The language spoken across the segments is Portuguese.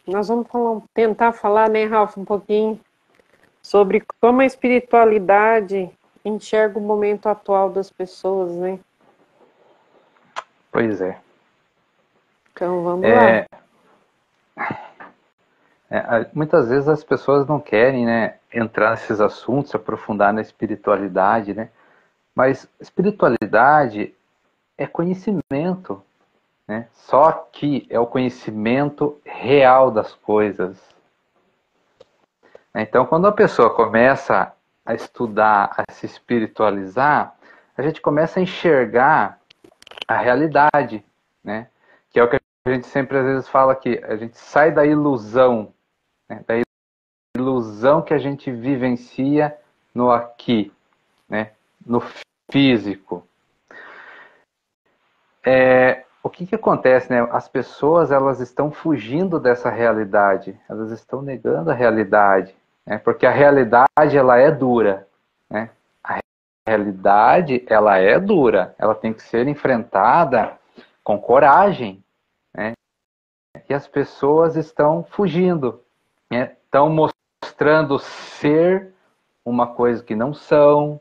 Nós vamos tentar falar, né, Ralph, um pouquinho sobre como a espiritualidade enxerga o momento atual das pessoas, né? Pois é. Então, vamos lá. É, muitas vezes as pessoas não querem, né, entrar nesses assuntos, se aprofundar na espiritualidade, né? Mas espiritualidade é conhecimento, né? Só que é o conhecimento real das coisas. Então, quando a pessoa começa a estudar, a se espiritualizar, a gente começa a enxergar a realidade, né? Que é o que a gente sempre às vezes fala que a gente sai da ilusão, né? Da ilusão que a gente vivencia no aqui, né? No físico. O que que acontece, né? As pessoas elas estão fugindo dessa realidade, elas estão negando a realidade, né? Porque a realidade ela é dura, né? A realidade ela é dura, ela tem que ser enfrentada com coragem, né? E as pessoas estão fugindo, né? Estão mostrando ser uma coisa que não são,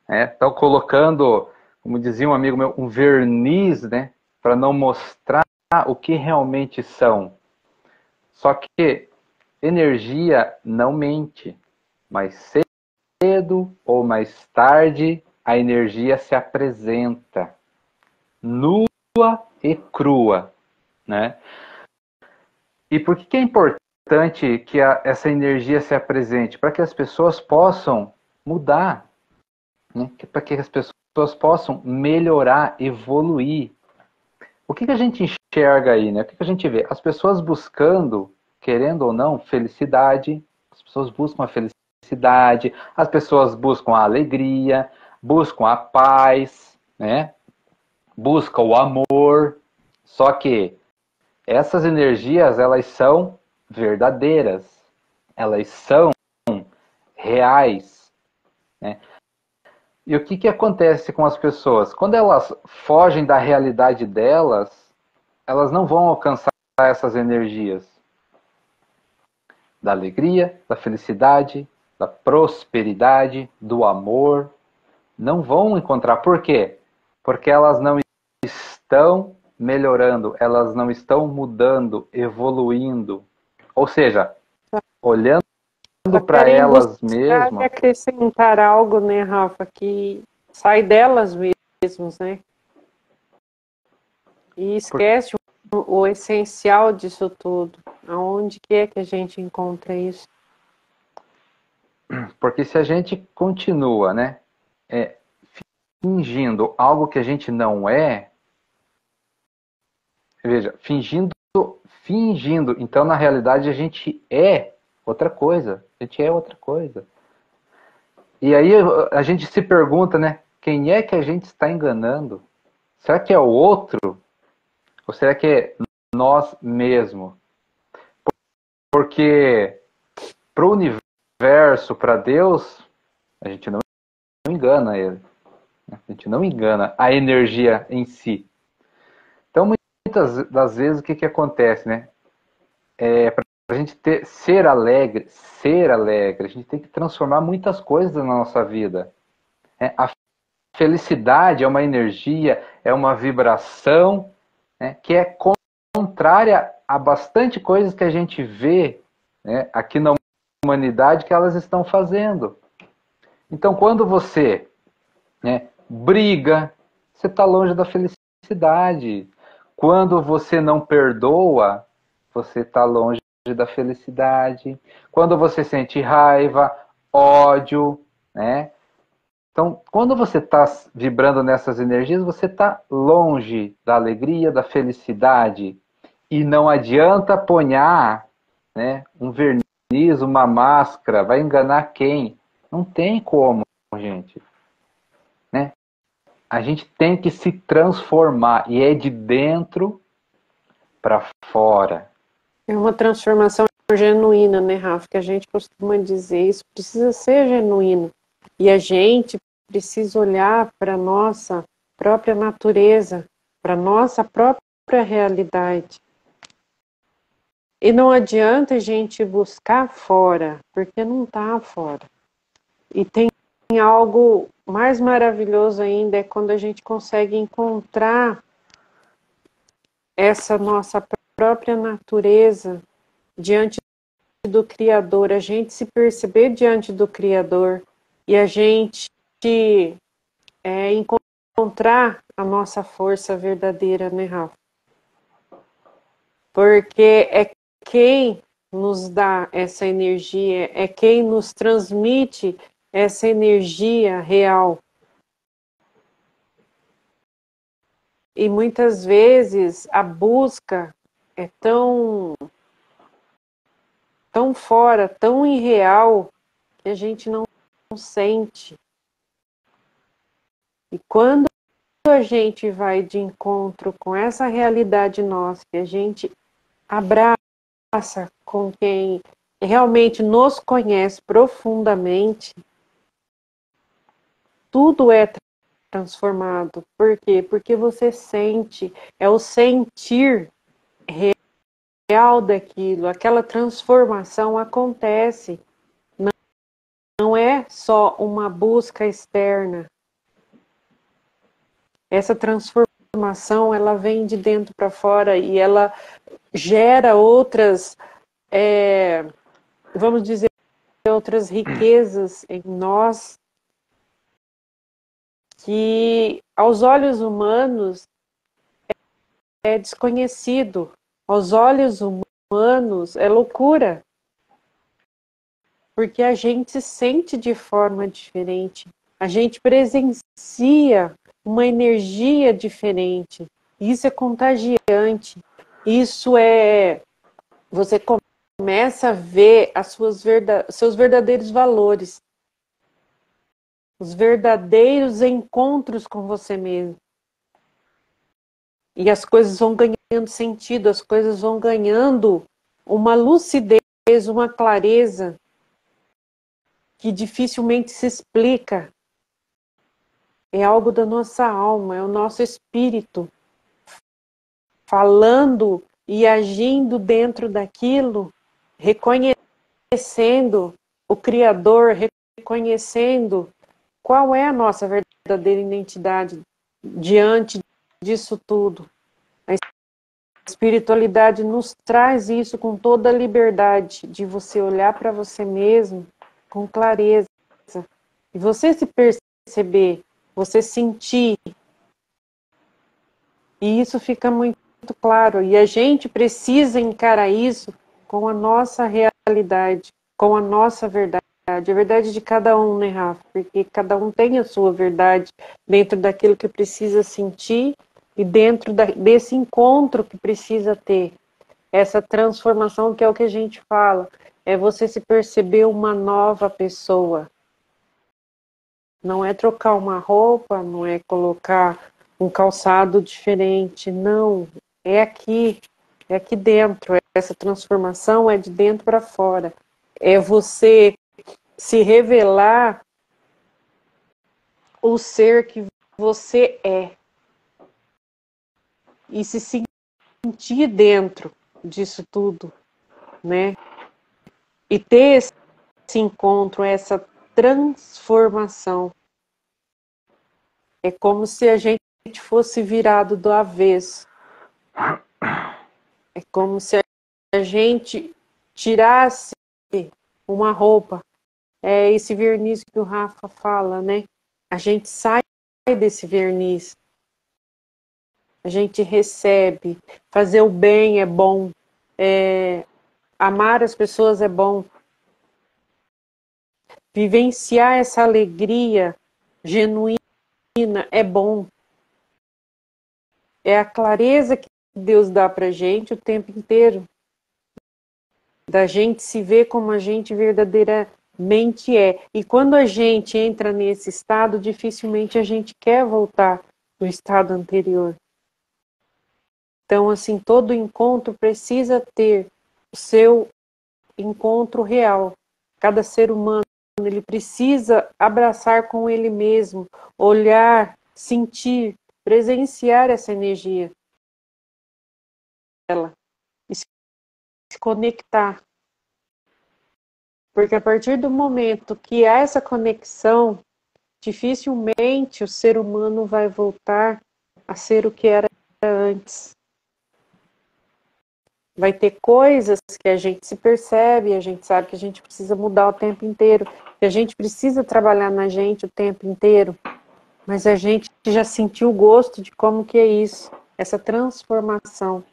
né? Estão colocando, como dizia um amigo meu, um verniz, né? Para não mostrar o que realmente são. Só que energia não mente, mas cedo ou mais tarde a energia se apresenta nua e crua, né? E por que é importante que essa energia se apresente? Para que as pessoas possam mudar, né? Para que as pessoas possam melhorar, evoluir. O que a gente enxerga aí, né? O que a gente vê? As pessoas buscando, querendo ou não, felicidade. As pessoas buscam a felicidade, as pessoas buscam a alegria, buscam a paz, né? Buscam o amor. Só que essas energias, elas são verdadeiras, elas são reais, né? E o que que acontece com as pessoas? Quando elas fogem da realidade delas, elas não vão alcançar essas energias da alegria, da felicidade, da prosperidade, do amor. Não vão encontrar. Por quê? Porque elas não estão melhorando, elas não estão mudando, evoluindo. Ou seja, olhando Só para querem elas buscar e mesmas. acrescentar algo, né, Rafa, que sai delas mesmas, né? E esquece o essencial disso tudo. Aonde que é que a gente encontra isso? Porque se a gente continua, né, fingindo algo que a gente não é, veja, fingindo, então na realidade a gente é outra coisa, a gente é outra coisa. E aí a gente se pergunta, né, quem é que a gente está enganando? Será que é o outro? Ou será que é nós mesmos? Porque para o universo, para Deus, a gente não engana ele. A gente não engana a energia em si. Então, muitas das vezes, o que, que acontece, né? Para a gente ser alegre, a gente tem que transformar muitas coisas na nossa vida. A felicidade é uma energia, é uma vibração, né, que é contrária a bastante coisas que a gente vê, né, aqui na humanidade que elas estão fazendo. Então, quando você, né, briga, você está longe da felicidade. Quando você não perdoa, você está longe da felicidade. Quando você sente raiva, ódio, né? Então, quando você está vibrando nessas energias, você está longe da alegria, da felicidade. E não adianta ponhar, né, um verniz, uma máscara, vai enganar quem? Não tem como, gente. Né? A gente tem que se transformar e é de dentro para fora. É uma transformação genuína, né, Rafa? Que a gente costuma dizer, isso precisa ser genuíno. E a gente precisa olhar para a nossa própria natureza, para a nossa própria realidade. E não adianta a gente buscar fora, porque não está fora. E tem algo mais maravilhoso ainda, é quando a gente consegue encontrar essa nossa própria natureza diante do Criador, a gente se perceber diante do Criador e a gente encontrar a nossa força verdadeira, né, Rafa? Porque é quem nos dá essa energia, é quem nos transmite essa energia real. E muitas vezes a busca é tão fora, tão irreal, que a gente não sente. E quando a gente vai de encontro com essa realidade nossa, que a gente abraça com quem realmente nos conhece profundamente, tudo é transformado. Por quê? Porque você sente, é o sentir real daquilo, aquela transformação acontece. Não é só uma busca externa. Essa transformação, ela vem de dentro para fora e ela gera outras, vamos dizer, outras riquezas em nós que aos olhos humanos é desconhecido. Aos olhos humanos é loucura. Porque a gente sente de forma diferente. A gente presencia uma energia diferente. Isso é contagiante. Isso é... Você começa a ver seus verdadeiros valores. Os verdadeiros encontros com você mesmo. E as coisas vão ganhando sentido, as coisas vão ganhando uma lucidez, uma clareza que dificilmente se explica. É algo da nossa alma, é o nosso espírito falando e agindo dentro daquilo, reconhecendo o Criador, reconhecendo qual é a nossa verdadeira identidade diante disso tudo. A espiritualidade nos traz isso com toda a liberdade de você olhar para você mesmo com clareza e você se perceber, você sentir. E isso fica muito claro. E a gente precisa encarar isso com a nossa realidade, com a nossa verdade. A verdade de cada um, né, Rafa? Porque cada um tem a sua verdade dentro daquilo que precisa sentir e dentro desse encontro que precisa ter. Essa transformação que é o que a gente fala. É você se perceber uma nova pessoa. Não é trocar uma roupa, não é colocar um calçado diferente, não. É aqui dentro. Essa transformação é de dentro para fora. É você se revelar o ser que você é. E se sentir dentro disso tudo, né? E ter esse encontro, essa transformação. É como se a gente fosse virado do avesso. É como se a gente tirasse uma roupa. É esse verniz que o Rafa fala, né? A gente sai desse verniz. A gente recebe. Fazer o bem é bom. Amar as pessoas é bom. Vivenciar essa alegria genuína é bom. É a clareza que Deus dá pra gente o tempo inteiro. Da gente se ver como a gente verdadeiramente é. E quando a gente entra nesse estado, dificilmente a gente quer voltar do estado anterior. Então, assim, todo encontro precisa ter o seu encontro real. Cada ser humano, ele precisa abraçar com ele mesmo, olhar, sentir, presenciar essa energia. Ela. E se conectar. Porque a partir do momento que há essa conexão, dificilmente o ser humano vai voltar a ser o que era antes. Vai ter coisas que a gente se percebe, a gente sabe que a gente precisa mudar o tempo inteiro, que a gente precisa trabalhar na gente o tempo inteiro, mas a gente já sentiu o gosto de como que é isso, essa transformação,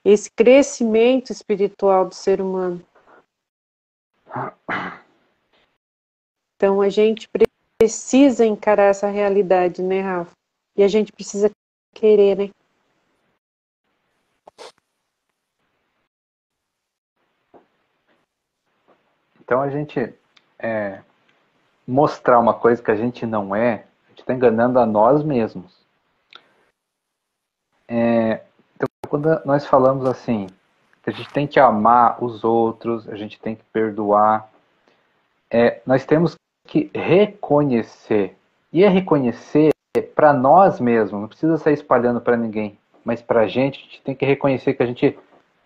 esse crescimento espiritual do ser humano. Então a gente precisa encarar essa realidade, né, Rafa? E a gente precisa querer, né? Então a gente mostrar uma coisa que a gente não é, a gente está enganando a nós mesmos. Então quando nós falamos assim, que a gente tem que amar os outros, a gente tem que perdoar, nós temos que reconhecer. E reconhecer para nós mesmos, não precisa sair espalhando para ninguém, mas para a gente tem que reconhecer que a gente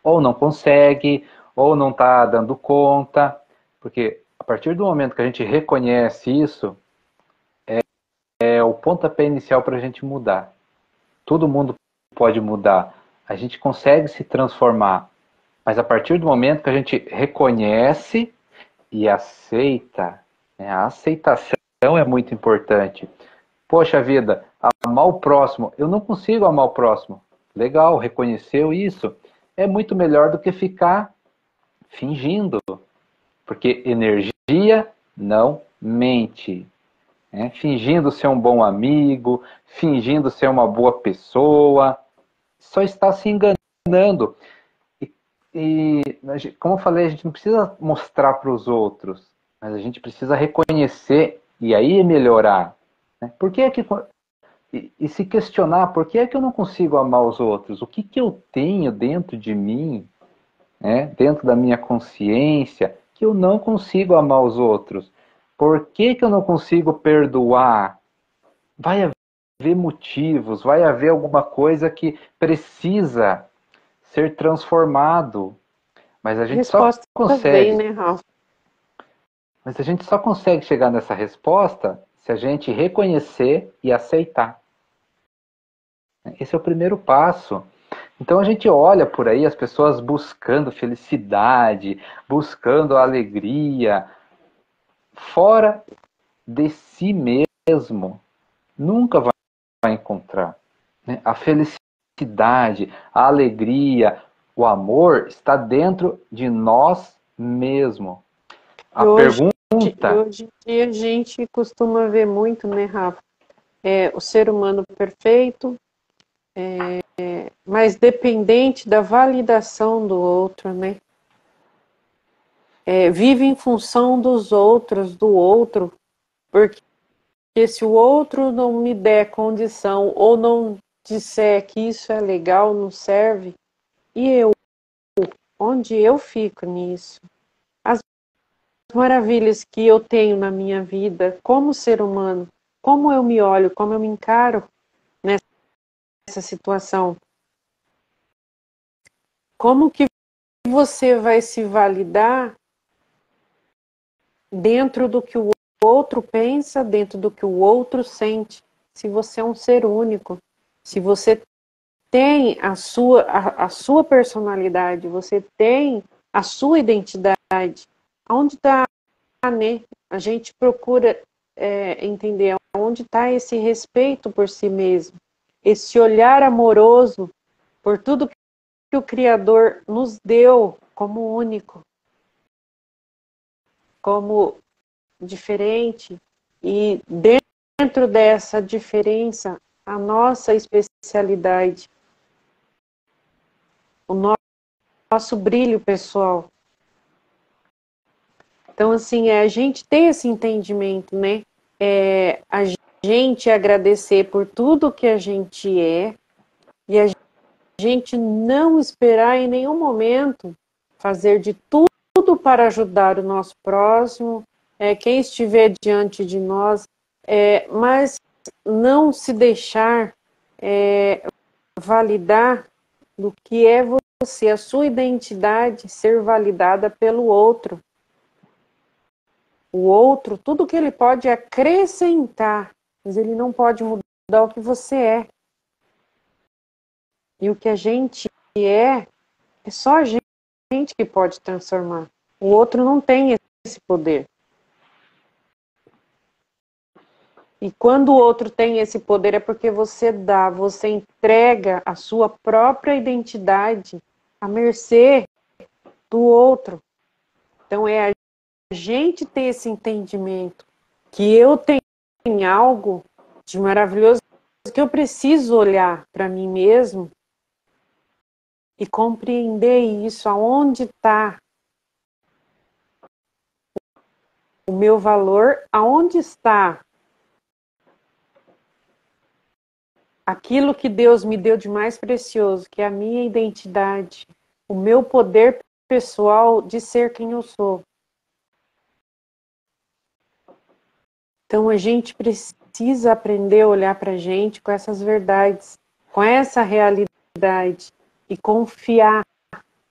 ou não consegue, ou não está dando conta, porque a partir do momento que a gente reconhece isso, é o pontapé inicial para a gente mudar. Todo mundo pode mudar, a gente consegue se transformar, mas a partir do momento que a gente reconhece e aceita, né, a aceitação é muito importante. Poxa vida, amar o próximo, eu não consigo amar o próximo. Legal, reconheceu isso. É muito melhor do que ficar fingindo, porque energia não mente. Né? Fingindo ser um bom amigo, fingindo ser uma boa pessoa, só está se enganando. E como eu falei, a gente não precisa mostrar para os outros, mas a gente precisa reconhecer e aí melhorar. Né? Por que é que e se questionar por que é que eu não consigo amar os outros? O que que eu tenho dentro de mim, né, dentro da minha consciência, que eu não consigo amar os outros? Por que que eu não consigo perdoar? Vai haver motivos, vai haver alguma coisa que precisa ser transformado. Mas a gente só Resposta vem, consegue, né, Rafa? mas a gente só consegue chegar nessa resposta se a gente reconhecer e aceitar. Esse é o primeiro passo. Então a gente olha por aí as pessoas buscando felicidade, buscando alegria, fora de si mesmo. Nunca vai encontrar. Né? A felicidade, a alegria, o amor está dentro de nós mesmos. A Hoje pergunta... em dia a gente costuma ver muito, né, Rafa? O ser humano perfeito, mas dependente da validação do outro, né? Vive em função dos outros, do outro, porque se o outro não me der condição ou não disser que isso é legal, não serve, e eu, onde eu fico nisso? As maravilhas que eu tenho na minha vida como ser humano, como eu me olho, como eu me encaro nessa situação. Como que você vai se validar dentro do que o outro pensa, dentro do que o outro sente, se você é um ser único, se você tem a sua personalidade, você tem a sua identidade, onde está, né? A gente procura entender onde está esse respeito por si mesmo, esse olhar amoroso por tudo que o Criador nos deu como único, como diferente, e dentro dessa diferença, a nossa especialidade, o nosso brilho pessoal. Então, assim, a gente tem esse entendimento, né? A gente agradecer por tudo que a gente é e a gente não esperar em nenhum momento fazer de tudo para ajudar o nosso próximo, quem estiver diante de nós, mas não se deixar validar do que é você, a sua identidade, ser validada pelo outro. O outro, tudo que ele pode acrescentar, mas ele não pode mudar o que você é. E o que a gente é só a gente que pode transformar. O outro não tem esse poder. E quando o outro tem esse poder é porque você dá, você entrega a sua própria identidade à mercê do outro. Então é a gente ter esse entendimento que eu tenho algo de maravilhoso, que eu preciso olhar para mim mesmo e compreender isso, aonde está o meu valor, aonde está aquilo que Deus me deu de mais precioso, que é a minha identidade, o meu poder pessoal de ser quem eu sou. Então a gente precisa aprender a olhar para a gente com essas verdades, com essa realidade e confiar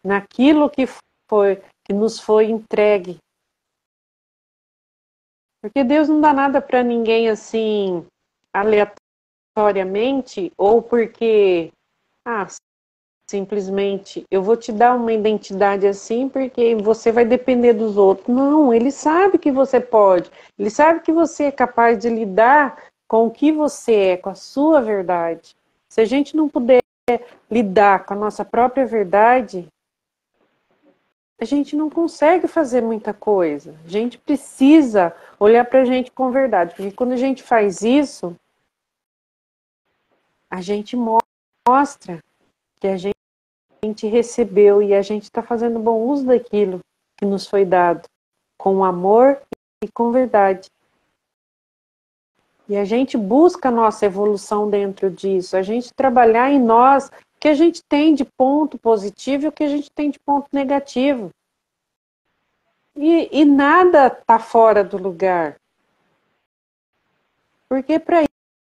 naquilo que nos foi entregue. Porque Deus não dá nada para ninguém assim aleatoriamente ou porque simplesmente eu vou te dar uma identidade assim porque você vai depender dos outros. Não, ele sabe que você pode. Ele sabe que você é capaz de lidar com o que você é, com a sua verdade. Se a gente não puder lidar com a nossa própria verdade, a gente não consegue fazer muita coisa. A gente precisa olhar para a gente com verdade, porque quando a gente faz isso, a gente mostra que a gente recebeu e a gente está fazendo bom uso daquilo que nos foi dado, com amor e com verdade. E a gente busca a nossa evolução dentro disso, a gente trabalhar em nós o que a gente tem de ponto positivo e o que a gente tem de ponto negativo. E nada está fora do lugar. Porque é para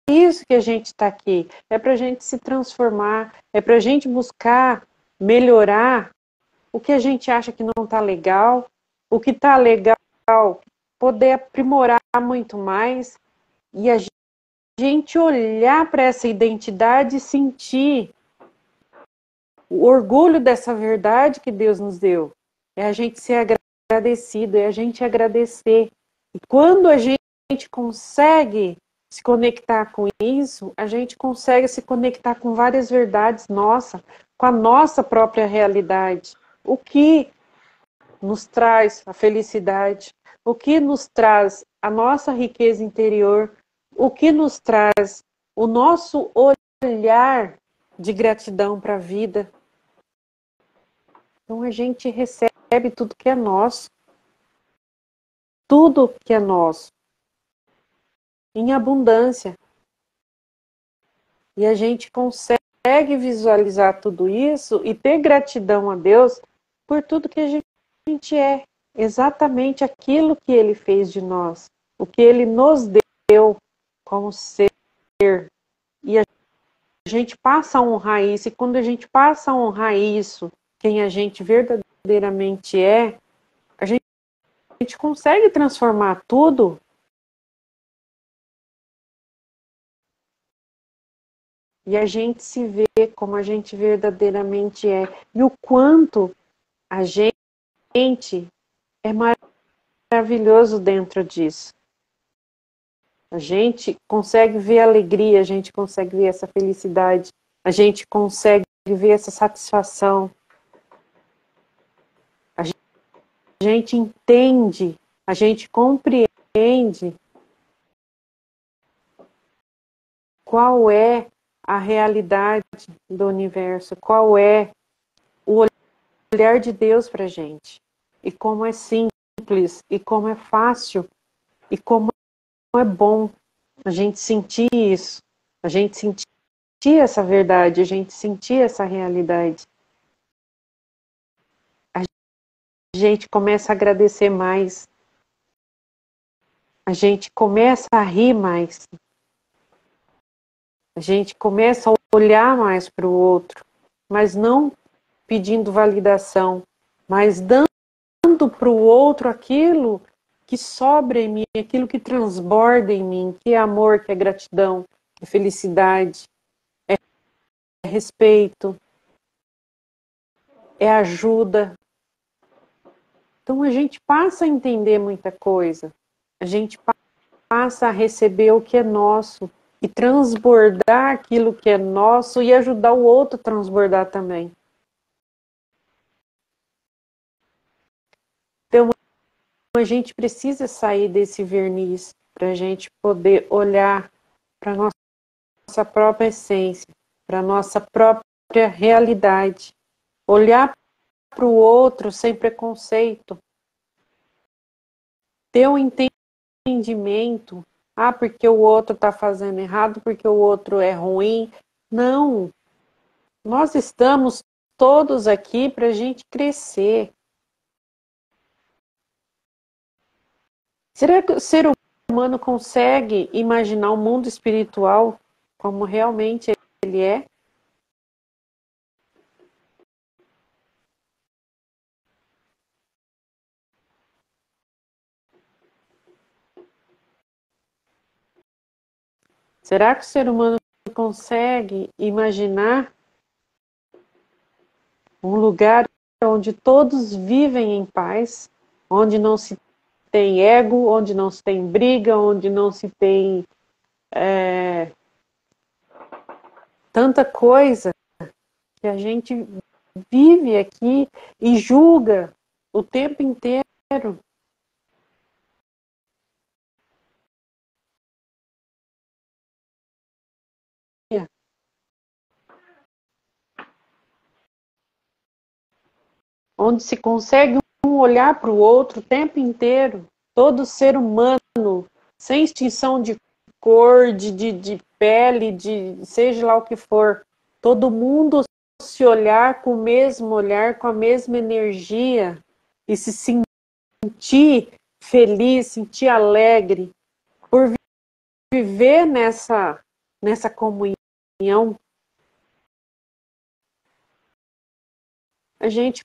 isso que a gente está aqui. É para a gente se transformar, é para a gente buscar melhorar o que a gente acha que não está legal, o que está legal, poder aprimorar muito mais e a gente olhar para essa identidade e sentir o orgulho dessa verdade que Deus nos deu. É a gente ser agradecido, é a gente agradecer. E quando a gente consegue se conectar com isso, a gente consegue se conectar com várias verdades nossas, com a nossa própria realidade. O que nos traz a felicidade, o que nos traz a nossa riqueza interior, o que nos traz o nosso olhar de gratidão para a vida. Então a gente recebe tudo que é nosso. Tudo que é nosso. Em abundância. E a gente consegue visualizar tudo isso e ter gratidão a Deus por tudo que a gente é. Exatamente aquilo que Ele fez de nós. O que Ele nos deu como ser. E a gente passa a honrar isso. E quando a gente passa a honrar isso, quem a gente verdadeiramente é, a gente consegue transformar tudo e a gente se vê como a gente verdadeiramente é. E o quanto a gente é maravilhoso dentro disso. A gente consegue ver a alegria, a gente consegue ver essa felicidade, a gente consegue ver essa satisfação. A gente entende, a gente compreende qual é a realidade do universo, qual é o olhar de Deus para a gente. E como é simples, e como é fácil, e como é bom a gente sentir isso, a gente sentir essa verdade, a gente sentir essa realidade. A gente começa a agradecer mais, a gente começa a rir mais, a gente começa a olhar mais para o outro, mas não pedindo validação, mas dando para o outro aquilo que sobra em mim, aquilo que transborda em mim, que é amor, que é gratidão, que é felicidade, é respeito, é ajuda. Então a gente passa a entender muita coisa, a gente passa a receber o que é nosso e transbordar aquilo que é nosso e ajudar o outro a transbordar também. Então a gente precisa sair desse verniz para a gente poder olhar para a nossa própria essência, para a nossa própria realidade. Olhar para o outro sem preconceito. Ter um entendimento. Ah, porque o outro está fazendo errado, porque o outro é ruim. Não. Nós estamos todos aqui para a gente crescer. Será que o ser humano consegue imaginar o mundo espiritual como realmente ele é? Será que o ser humano consegue imaginar um lugar onde todos vivem em paz, onde não se tem ego, onde não se tem briga, onde não se tem tanta coisa que a gente vive aqui e julga o tempo inteiro? Onde se consegue um olhar para o outro o tempo inteiro, todo ser humano, sem extinção de cor, de pele, de seja lá o que for, todo mundo se olhar com o mesmo olhar, com a mesma energia e se sentir feliz, sentir alegre por viver nessa comunhão. A gente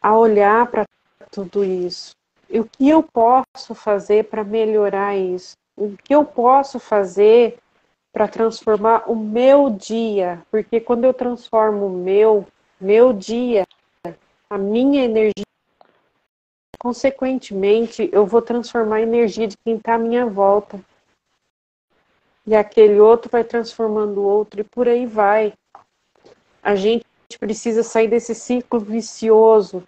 a olhar para tudo isso. E o que eu posso fazer para melhorar isso? O que eu posso fazer para transformar o meu dia? Porque quando eu transformo o meu dia, a minha energia, consequentemente, eu vou transformar a energia de quem está à minha volta. E aquele outro vai transformando o outro, e por aí vai. A gente precisa sair desse ciclo vicioso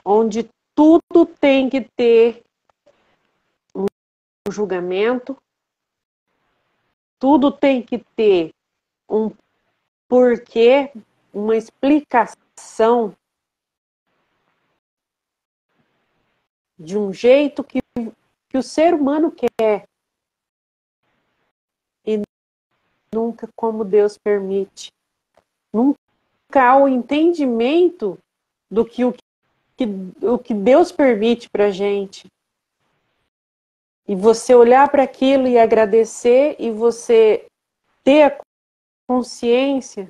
onde tudo tem que ter um julgamento, tudo tem que ter um porquê, uma explicação de um jeito que o ser humano quer e nunca como Deus permite. Nunca há o entendimento do que o que Deus permite para a gente. E você olhar para aquilo e agradecer e você ter a consciência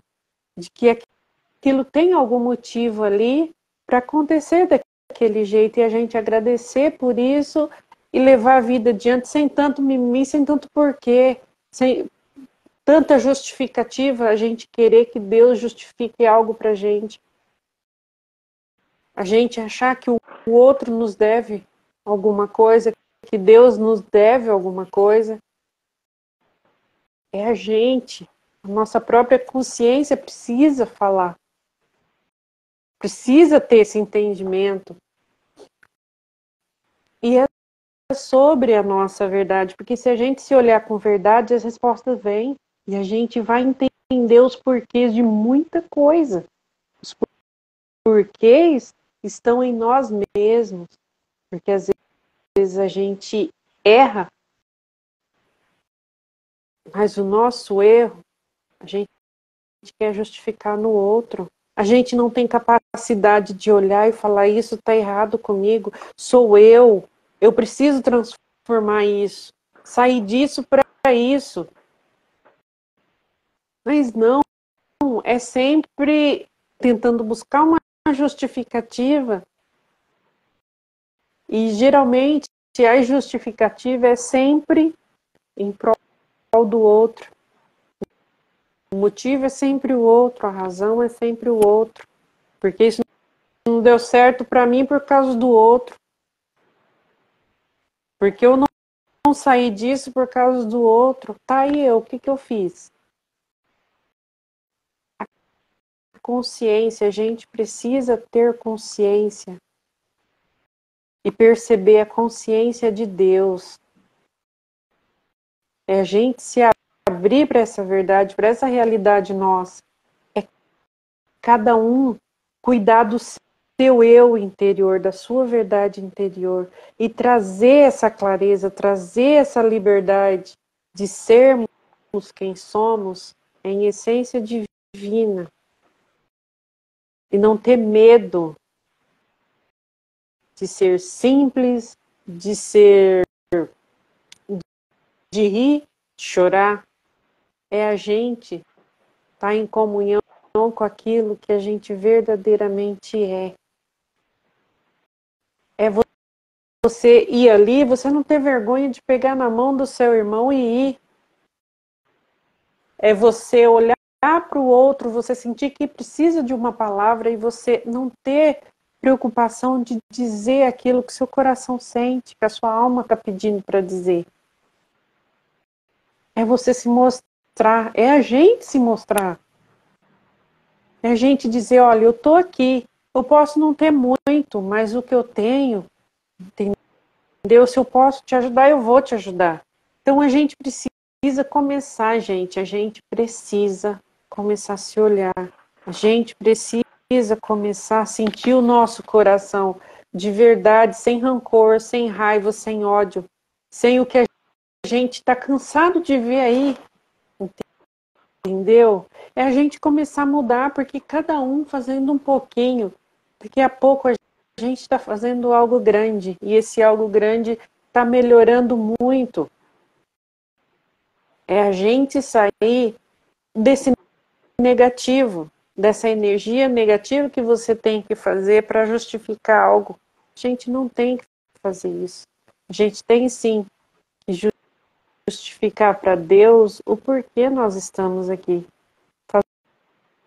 de que aquilo tem algum motivo ali para acontecer daquele jeito e a gente agradecer por isso e levar a vida adiante sem tanto mimimi, sem tanto porquê, sem tanta justificativa, a gente querer que Deus justifique algo para a gente achar que o outro nos deve alguma coisa, que Deus nos deve alguma coisa. É a nossa própria consciência precisa falar, precisa ter esse entendimento. E é sobre a nossa verdade, porque se a gente se olhar com verdade, as respostas vêm e a gente vai entender os porquês de muita coisa. Os porquês estão em nós mesmos, porque às vezes a gente erra, mas o nosso erro a gente quer justificar no outro. A gente não tem capacidade de olhar e falar isso está errado comigo, sou eu preciso transformar isso, sair disso para isso. Mas não, é sempre tentando buscar uma justificativa. E geralmente a justificativa é sempre em prol do outro. O motivo é sempre o outro, a razão é sempre o outro. Porque isso não deu certo para mim por causa do outro. Porque eu não saí disso por causa do outro. Tá aí eu, o que eu fiz? A consciência, a gente precisa ter consciência e perceber a consciência de Deus. É a gente se abrir para essa verdade, para essa realidade nossa. É cada um cuidar do seu eu interior, da sua verdade interior e trazer essa clareza, trazer essa liberdade de sermos quem somos em essência divina e não ter medo de ser simples, de rir, de chorar. É a gente estar em comunhão com aquilo que a gente verdadeiramente é. É você ir ali, você não ter vergonha de pegar na mão do seu irmão e ir. É você olhar para o outro, você sentir que precisa de uma palavra e você não ter preocupação de dizer aquilo que seu coração sente, que a sua alma está pedindo para dizer. É você se mostrar, é a gente se mostrar. É a gente dizer, olha, eu estou aqui, eu posso não ter muito, mas o que eu tenho, entendeu? Se eu posso te ajudar, eu vou te ajudar. Então a gente precisa começar, gente, a gente precisa começar a se olhar. A gente precisa começar a sentir o nosso coração de verdade, sem rancor, sem raiva, sem ódio, sem o que a gente está cansado de ver aí, entendeu? É a gente começar a mudar, porque cada um fazendo um pouquinho, daqui a pouco a gente está fazendo algo grande, e esse algo grande está melhorando muito. É a gente sair desse negativo, dessa energia negativa que você tem que fazer para justificar algo. A gente não tem que fazer isso. A gente tem sim que justificar para Deus o porquê nós estamos aqui.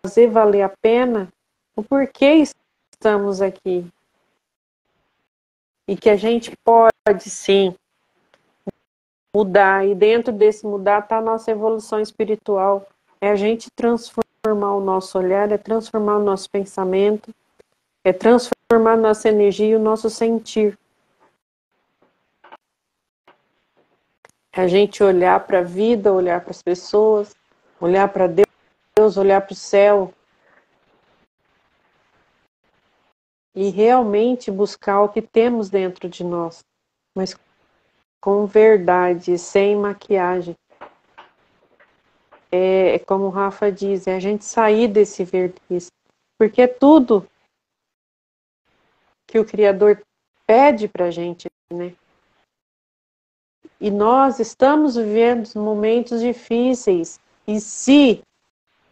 Fazer valer a pena o porquê estamos aqui. E que a gente pode sim mudar. E dentro desse mudar está a nossa evolução espiritual. É a gente transformar o nosso olhar, é transformar o nosso pensamento, é transformar a nossa energia e o nosso sentir. É a gente olhar para a vida, olhar para as pessoas, olhar para Deus, olhar para o céu. E realmente buscar o que temos dentro de nós. Mas com verdade, sem maquiagem. É como o Rafa diz, é a gente sair desse verniz. Porque é tudo que o Criador pede para a gente, né? E nós estamos vivendo momentos difíceis. E se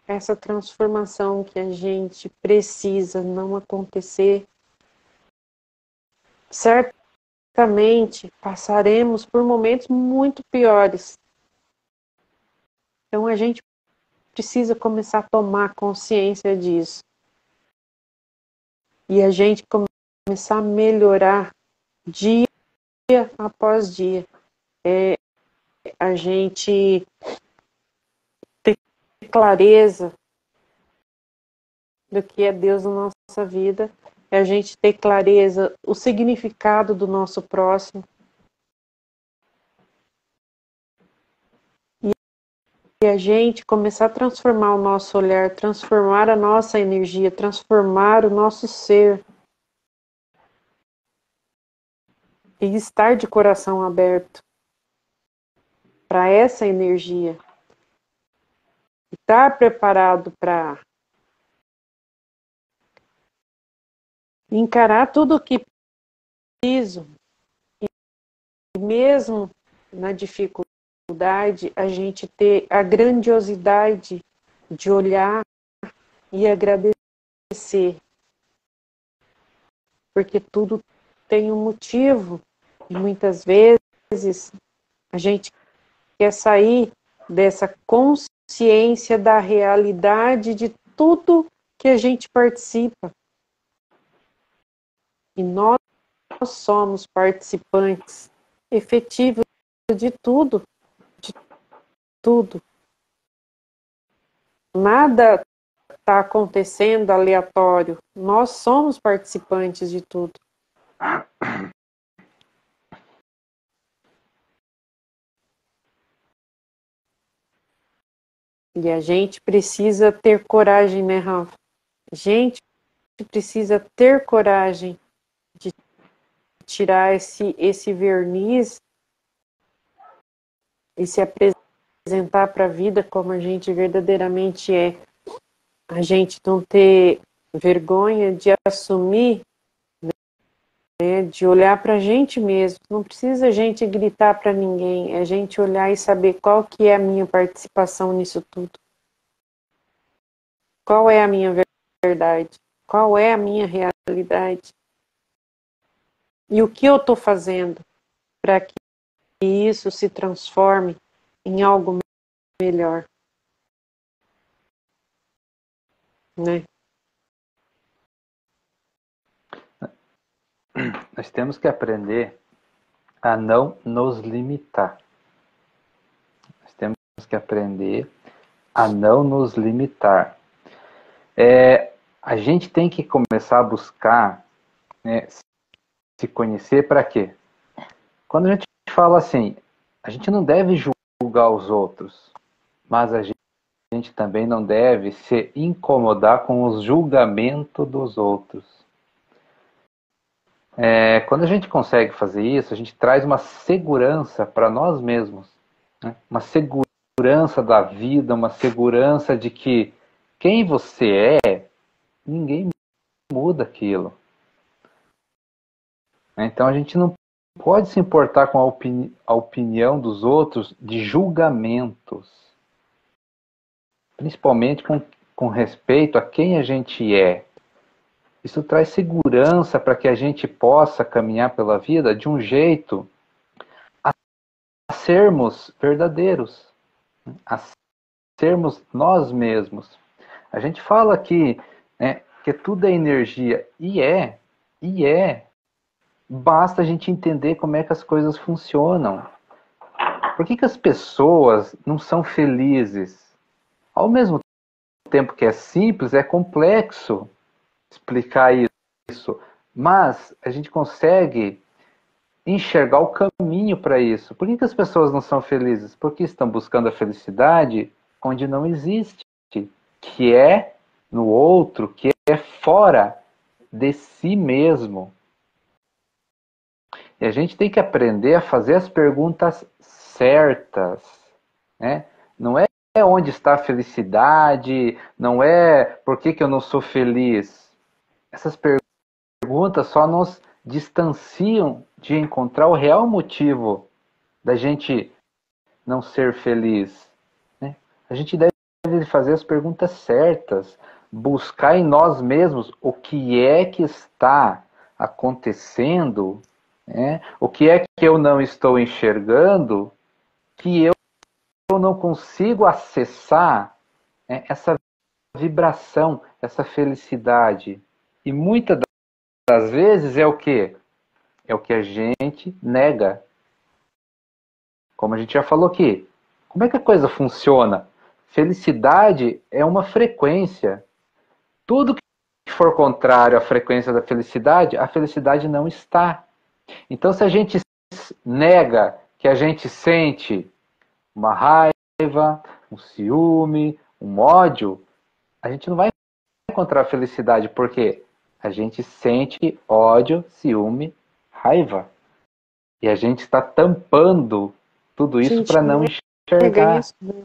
essa transformação que a gente precisa não acontecer, certamente passaremos por momentos muito piores. Então a gente precisa começar a tomar consciência disso. E a gente começar a melhorar dia após dia. A gente ter clareza do que é Deus na nossa vida, é a gente ter clareza o significado do nosso próximo. E a gente começar a transformar o nosso olhar, transformar a nossa energia, transformar o nosso ser. E estar de coração aberto para essa energia. Estar preparado para encarar tudo o que preciso. E mesmo na dificuldade, a gente ter a grandiosidade de olhar e agradecer, porque tudo tem um motivo, e muitas vezes a gente quer sair dessa consciência da realidade de tudo que a gente participa. E nós somos participantes efetivos de tudo, de tudo. Nada está acontecendo aleatório. Nós somos participantes de tudo. E a gente precisa ter coragem, né, Rafa? A gente precisa ter coragem de tirar esse verniz e se apresentar para a vida como a gente verdadeiramente é. A gente não ter vergonha de assumir, né, de olhar para a gente mesmo. Não precisa a gente gritar para ninguém, é a gente olhar e saber qual que é a minha participação nisso tudo. Qual é a minha verdade? Qual é a minha realidade? E o que eu estou fazendo para que isso se transforme em algo melhor? Né? Nós temos que aprender a não nos limitar. Nós temos que aprender a não nos limitar. A gente tem que começar a buscar, né, se conhecer para quê? Quando a gente fala assim, a gente não deve julgar os outros, mas a gente também não deve se incomodar com o julgamento dos outros. Quando a gente consegue fazer isso, a gente traz uma segurança para nós mesmos, né? Uma segurança da vida, uma segurança de que quem você é, ninguém muda aquilo. Então a gente não pode se importar com a opinião dos outros de julgamentos, principalmente com respeito a quem a gente é. Isso traz segurança para que a gente possa caminhar pela vida de um jeito a sermos verdadeiros, a sermos nós mesmos. A gente fala aqui, né, que tudo é energia, e é. Basta a gente entender como é que as coisas funcionam. Por que as pessoas não são felizes? Ao mesmo tempo que é simples, é complexo explicar isso. Mas a gente consegue enxergar o caminho para isso. Por que as pessoas não são felizes? Porque estão buscando a felicidade onde não existe, que é no outro, que é fora de si mesmo. E a gente tem que aprender a fazer as perguntas certas, né? Não é onde está a felicidade, não é por que eu não sou feliz. Essas perguntas só nos distanciam de encontrar o real motivo da gente não ser feliz, né? A gente deve fazer as perguntas certas, buscar em nós mesmos o que é que está acontecendo, né? O que é que eu não estou enxergando, que eu não consigo acessar, né, essa vibração, essa felicidade. E muitas das vezes é o quê? É o que a gente nega. Como a gente já falou aqui. Como é que a coisa funciona? Felicidade é uma frequência. Tudo que for contrário à frequência da felicidade, a felicidade não está. Então, se a gente nega que a gente sente uma raiva, um ciúme, um ódio, a gente não vai encontrar felicidade, porque a gente sente ódio, ciúme, raiva. E a gente está tampando tudo isso para não enxergar. Isso, né?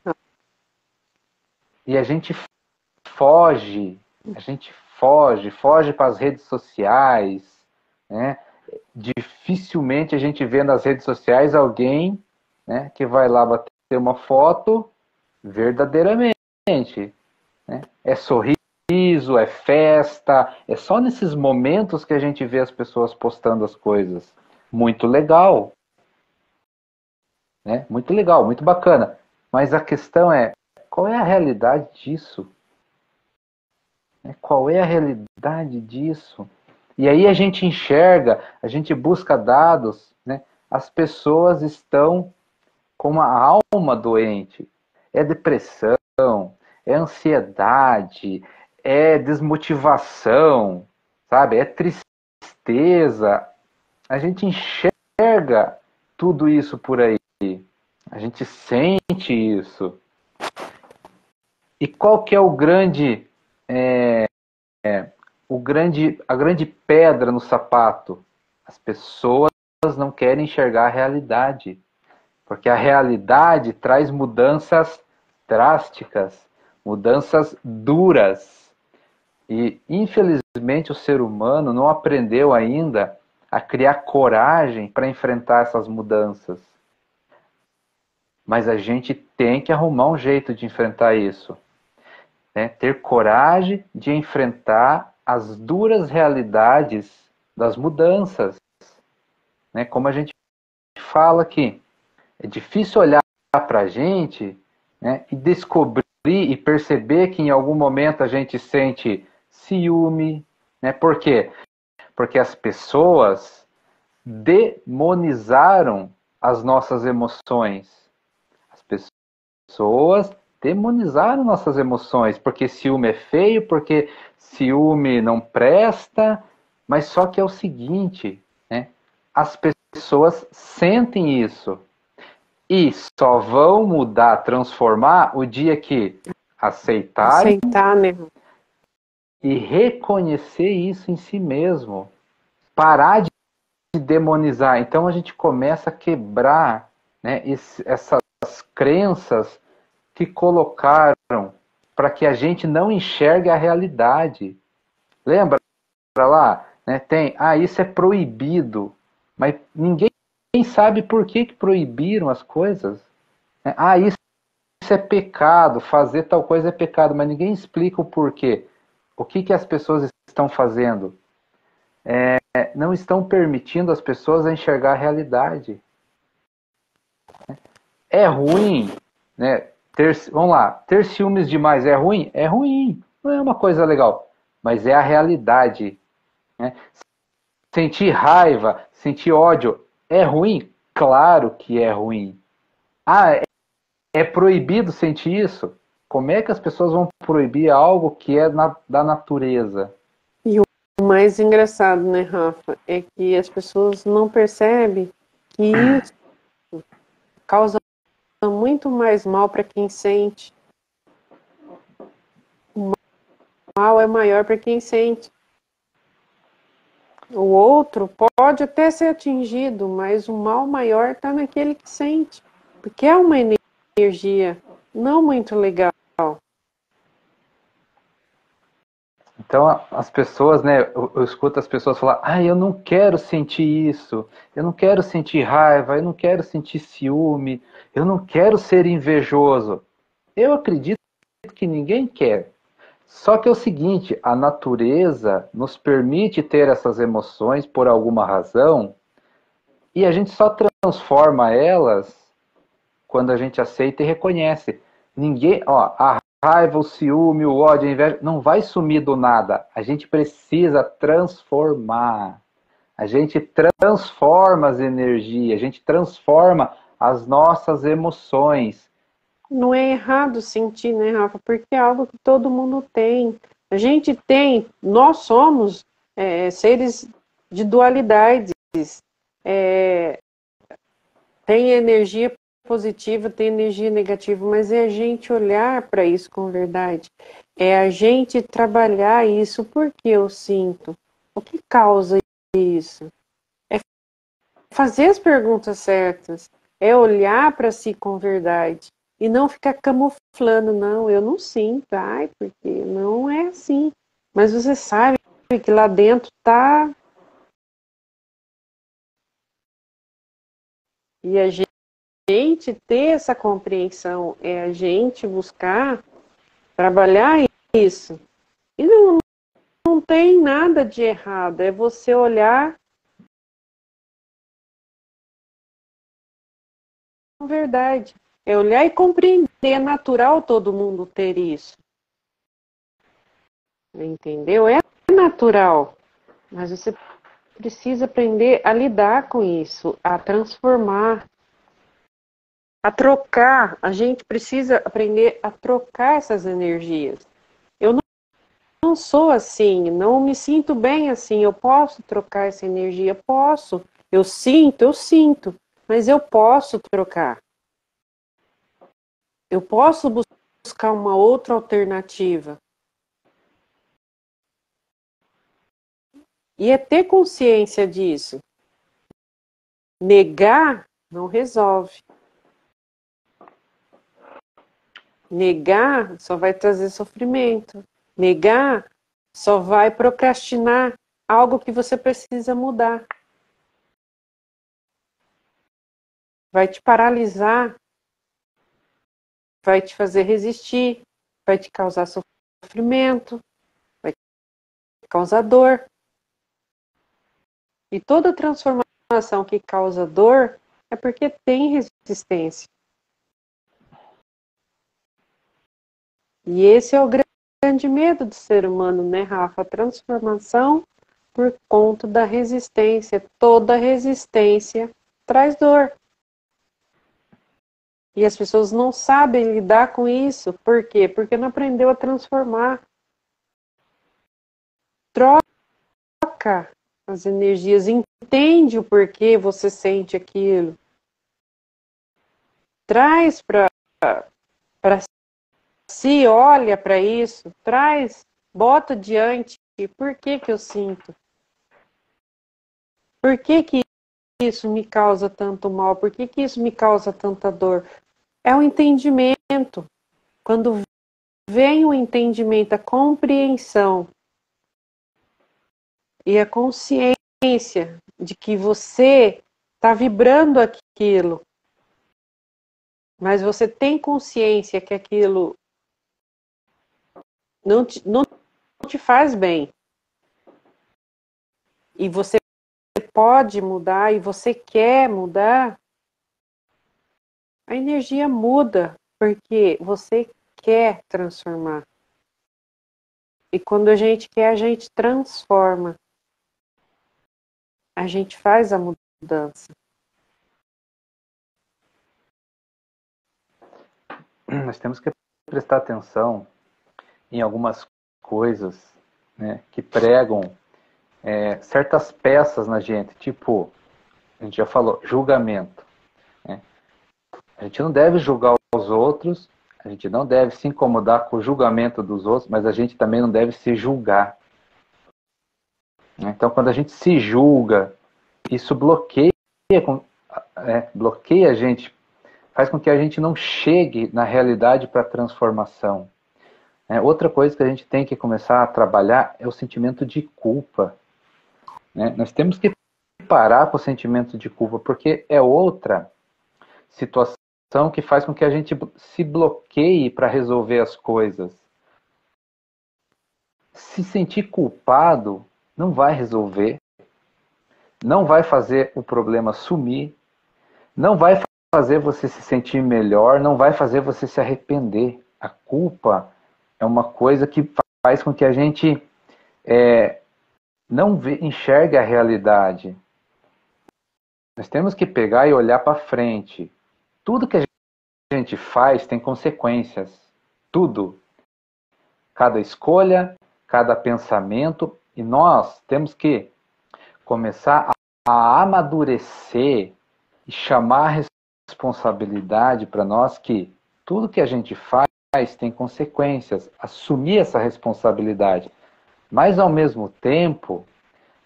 E a gente foge para as redes sociais, né? Dificilmente a gente vê nas redes sociais alguém, né, que vai lá bater uma foto verdadeiramente. né? É sorriso, é festa, é só nesses momentos que a gente vê as pessoas postando as coisas. Muito legal, né? Muito legal, muito bacana. Mas a questão é, qual é a realidade disso? Né? Qual é a realidade disso? E aí a gente enxerga, a gente busca dados, né? As pessoas estão com uma alma doente. É depressão, é ansiedade, é desmotivação, sabe? É tristeza. A gente enxerga tudo isso por aí. A gente sente isso. E qual que é a grande pedra no sapato? As pessoas não querem enxergar a realidade. Porque a realidade traz mudanças drásticas, mudanças duras. E, infelizmente, o ser humano não aprendeu ainda a criar coragem para enfrentar essas mudanças. Mas a gente tem que arrumar um jeito de enfrentar isso. Né? Ter coragem de enfrentar as duras realidades das mudanças. Né? Como a gente fala aqui, é difícil olhar para a gente, né, e descobrir e perceber que em algum momento a gente sente ciúme. Né? Por quê? Porque as pessoas demonizaram as nossas emoções. As pessoas demonizaram nossas emoções, porque ciúme é feio, porque ciúme não presta, mas só que é o seguinte, né? As pessoas sentem isso e só vão mudar, transformar o dia que aceitarem Aceitar, né? e reconhecer isso em si mesmo, parar de demonizar. Então a gente começa a quebrar, né, essas crenças que colocaram para que a gente não enxergue a realidade. Lembra lá? Né, tem, isso é proibido, mas ninguém sabe por que proibiram as coisas. Né? Isso é pecado, fazer tal coisa é pecado, mas ninguém explica o porquê. O que as pessoas estão fazendo? Não estão permitindo as pessoas a enxergar a realidade. É ruim, né? Vamos lá, ter ciúmes demais é ruim? É ruim, não é uma coisa legal, mas é a realidade. Né? Sentir raiva, sentir ódio, é ruim? Claro que é ruim. É proibido sentir isso? Como é que as pessoas vão proibir algo que é da natureza? E o mais engraçado, né, Rafa, é que as pessoas não percebem que isso causa muito mais mal para quem sente. O mal é maior para quem sente. O outro pode até ser atingido, mas o mal maior está naquele que sente. Porque é uma energia não muito legal. Então, as pessoas, né, eu escuto as pessoas falar, eu não quero sentir isso, eu não quero sentir raiva, eu não quero sentir ciúme, eu não quero ser invejoso. Eu acredito que ninguém quer. Só que é o seguinte, a natureza nos permite ter essas emoções por alguma razão e a gente só transforma elas quando a gente aceita e reconhece. Ninguém, a raiva, o ciúme, o ódio, a inveja, não vai sumir do nada. A gente precisa transformar. A gente transforma as energias, a gente transforma as nossas emoções. Não é errado sentir, né, Rafa? Porque é algo que todo mundo tem. A gente tem, nós somos seres de dualidades. É, tem energia positiva, tem energia negativa, mas é a gente olhar para isso com verdade. É a gente trabalhar isso porque eu sinto. O que causa isso? É fazer as perguntas certas. É olhar para si com verdade. E não ficar camuflando, não, eu não sinto, porque não é assim. Mas você sabe que lá dentro tá. E a gente ter essa compreensão, é a gente buscar trabalhar isso. E não tem nada de errado, é você olhar a verdade. É olhar e compreender, é natural todo mundo ter isso. Entendeu? É natural. Mas você precisa aprender a lidar com isso, a transformar, a trocar. A gente precisa aprender a trocar essas energias. Eu não sou assim, não me sinto bem assim. Eu posso trocar essa energia? Posso. Eu sinto, mas eu posso trocar. Eu posso buscar uma outra alternativa. E é ter consciência disso. Negar não resolve. Negar só vai trazer sofrimento. Negar só vai procrastinar algo que você precisa mudar. Vai te paralisar, vai te fazer resistir, vai te causar sofrimento, vai te causar dor. E toda transformação que causa dor é porque tem resistência. E esse é o grande medo do ser humano, né, Rafa? A transformação por conta da resistência. Toda resistência traz dor. E as pessoas não sabem lidar com isso. Por quê? Porque não aprendeu a transformar. Troca as energias, entende o porquê você sente aquilo. Traz para si, olha para isso, traz, bota diante, por que eu sinto? Por que isso me causa tanto mal? Por que isso me causa tanta dor? É o entendimento. Quando vem o entendimento, a compreensão e a consciência de que você está vibrando aquilo, mas você tem consciência que aquilo não te faz bem. E você pode mudar e você quer mudar, a energia muda, porque você quer transformar. E quando a gente quer, a gente transforma. A gente faz a mudança. Nós temos que prestar atenção em algumas coisas, né, que pregam certas peças na gente, tipo, a gente já falou, julgamento. Né? A gente não deve julgar os outros, a gente não deve se incomodar com o julgamento dos outros, mas a gente também não deve se julgar. Então, quando a gente se julga, isso bloqueia a gente, faz com que a gente não chegue na realidade para a transformação. Outra coisa que a gente tem que começar a trabalhar é o sentimento de culpa. Nós temos que parar com o sentimento de culpa, porque é outra situação que faz com que a gente se bloqueie para resolver as coisas. Se sentir culpado não vai resolver, não vai fazer o problema sumir, não vai fazer você se sentir melhor, não vai fazer você se arrepender. A culpa é uma coisa que faz com que a gente não enxergue a realidade. Nós temos que pegar e olhar para frente. Tudo que a gente faz tem consequências. Tudo. Cada escolha, cada pensamento. E nós temos que começar a amadurecer e chamar a responsabilidade para nós que tudo que a gente faz tem consequências. Assumir essa responsabilidade. Mas, ao mesmo tempo,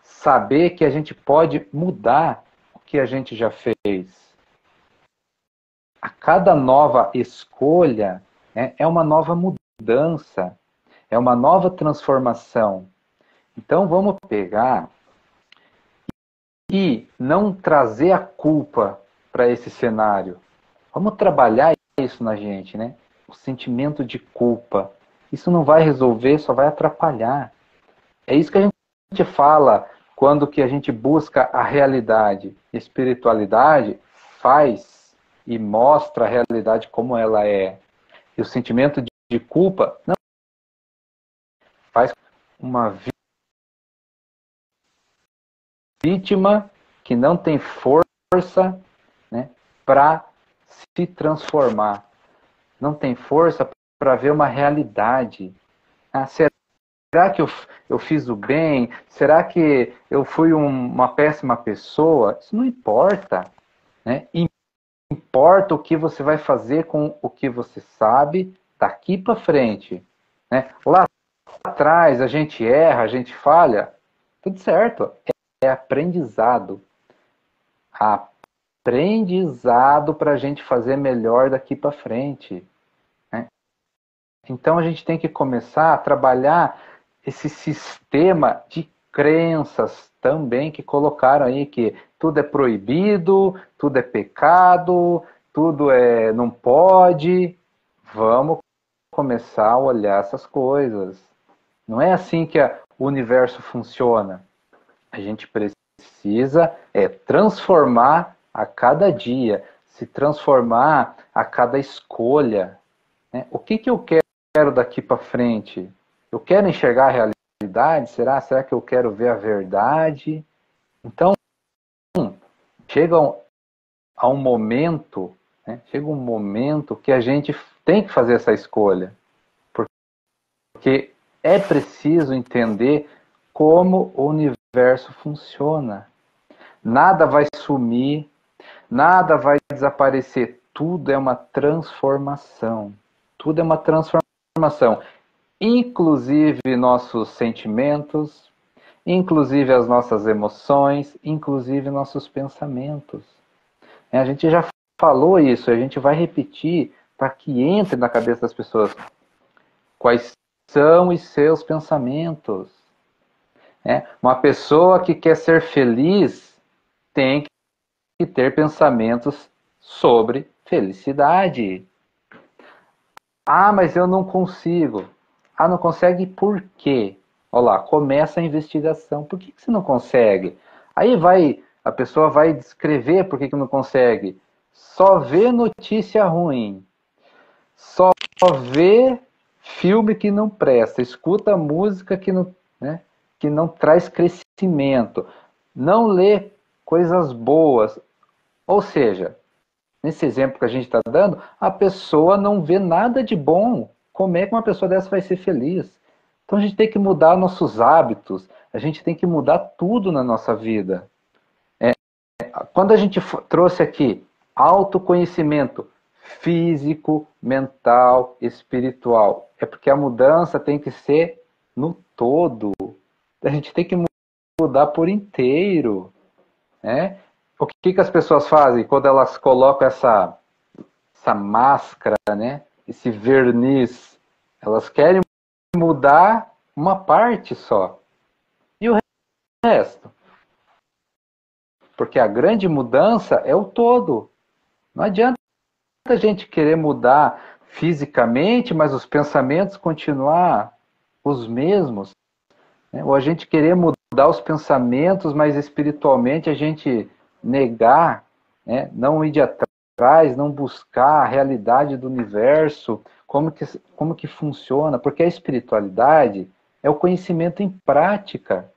saber que a gente pode mudar o que a gente já fez. A cada nova escolha é uma nova mudança, é uma nova transformação. Então, vamos pegar e não trazer a culpa para esse cenário. Vamos trabalhar isso na gente, né? O sentimento de culpa. Isso não vai resolver, só vai atrapalhar. É isso que a gente fala quando que a gente busca a realidade. Espiritualidade faz e mostra a realidade como ela é. E o sentimento de culpa não faz uma vítima que não tem força, né, para se transformar. Não tem força para ver uma realidade. Ah, será que eu fiz o bem? Será que eu fui uma péssima pessoa? Isso não importa. Né? Importa o que você vai fazer com o que você sabe daqui para frente. Né? Lá atrás a gente erra, a gente falha, tudo certo. É aprendizado. Aprendizado para a gente fazer melhor daqui para frente. Né? Então a gente tem que começar a trabalhar esse sistema de crenças também que colocaram aí que tudo é proibido, tudo é pecado, tudo é não pode. Vamos começar a olhar essas coisas. Não é assim que o universo funciona. A gente precisa transformar a cada dia, se transformar a cada escolha. Né? O que eu quero daqui para frente? Eu quero enxergar a realidade? Será que eu quero ver a verdade? Então, chega a um momento, né? Chega um momento que a gente tem que fazer essa escolha. Porque é preciso entender como o universo funciona. Nada vai sumir, nada vai desaparecer. Tudo é uma transformação. Tudo é uma transformação. Inclusive nossos sentimentos, inclusive as nossas emoções, inclusive nossos pensamentos. A gente já falou isso, a gente vai repetir para que entre na cabeça das pessoas quais são os seus pensamentos. Uma pessoa que quer ser feliz tem que ter pensamentos sobre felicidade. Ah, mas eu não consigo. Ah, não consegue por quê? Olha lá, começa a investigação. Por que você não consegue? Aí a pessoa vai descrever por que não consegue. Só vê notícia ruim. Só vê filme que não presta. Escuta música que não traz crescimento. Não lê coisas boas. Ou seja, nesse exemplo que a gente está dando, a pessoa não vê nada de bom. Como é que uma pessoa dessa vai ser feliz? Então a gente tem que mudar nossos hábitos, a gente tem que mudar tudo na nossa vida. Quando a gente trouxe aqui autoconhecimento físico, mental, espiritual, é porque a mudança tem que ser no todo. A gente tem que mudar por inteiro. Né? O que as pessoas fazem quando elas colocam essa máscara, né? Esse verniz? Elas querem mudar uma parte só. E o resto? Porque a grande mudança é o todo. Não adianta a gente querer mudar fisicamente, mas os pensamentos continuar os mesmos. Né? Ou a gente querer mudar os pensamentos, mas espiritualmente a gente negar, né? Não ir de atrás, não buscar a realidade do universo, como que funciona. Porque a espiritualidade é o conhecimento em prática.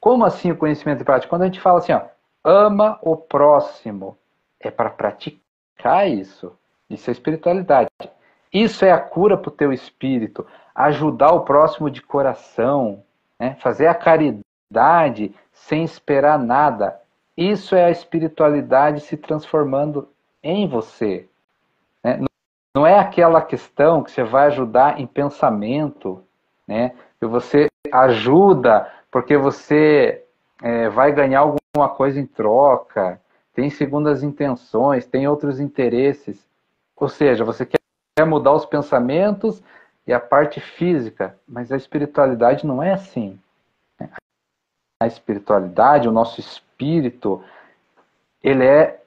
Como assim o conhecimento em prática? Quando a gente fala assim, ó, ama o próximo, é para praticar isso. Isso é espiritualidade. Isso é a cura para o teu espírito. Ajudar o próximo de coração. Né? Fazer a caridade sem esperar nada. Isso é a espiritualidade se transformando em você. Né? Não é aquela questão que você vai ajudar em pensamento, né? Que você ajuda porque você vai ganhar alguma coisa em troca, tem segundas intenções, tem outros interesses. Ou seja, você quer mudar os pensamentos e a parte física, mas a espiritualidade não é assim. A espiritualidade, o nosso espírito, ele é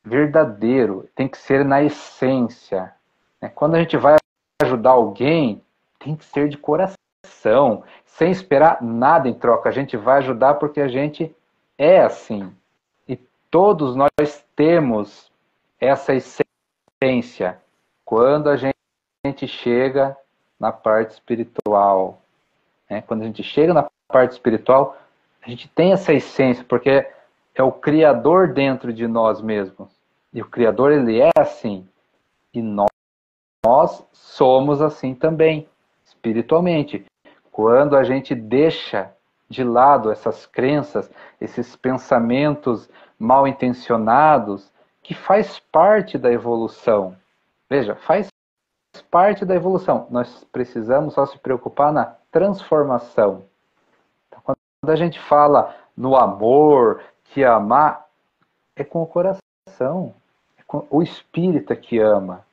verdadeiro, tem que ser na essência. Quando a gente vai ajudar ajudar alguém, tem que ser de coração, sem esperar nada em troca. A gente vai ajudar porque a gente é assim. E todos nós temos essa essência quando a gente chega na parte espiritual. Né? Quando a gente chega na parte espiritual, a gente tem essa essência, porque é o Criador dentro de nós mesmos. E o Criador, ele é assim. E nós somos assim também, espiritualmente. Quando a gente deixa de lado essas crenças, esses pensamentos mal intencionados, que faz parte da evolução. Veja, faz parte da evolução. Nós precisamos só se preocupar na transformação. Então, quando a gente fala no amor, que amar é com o coração, é com o espírito que ama.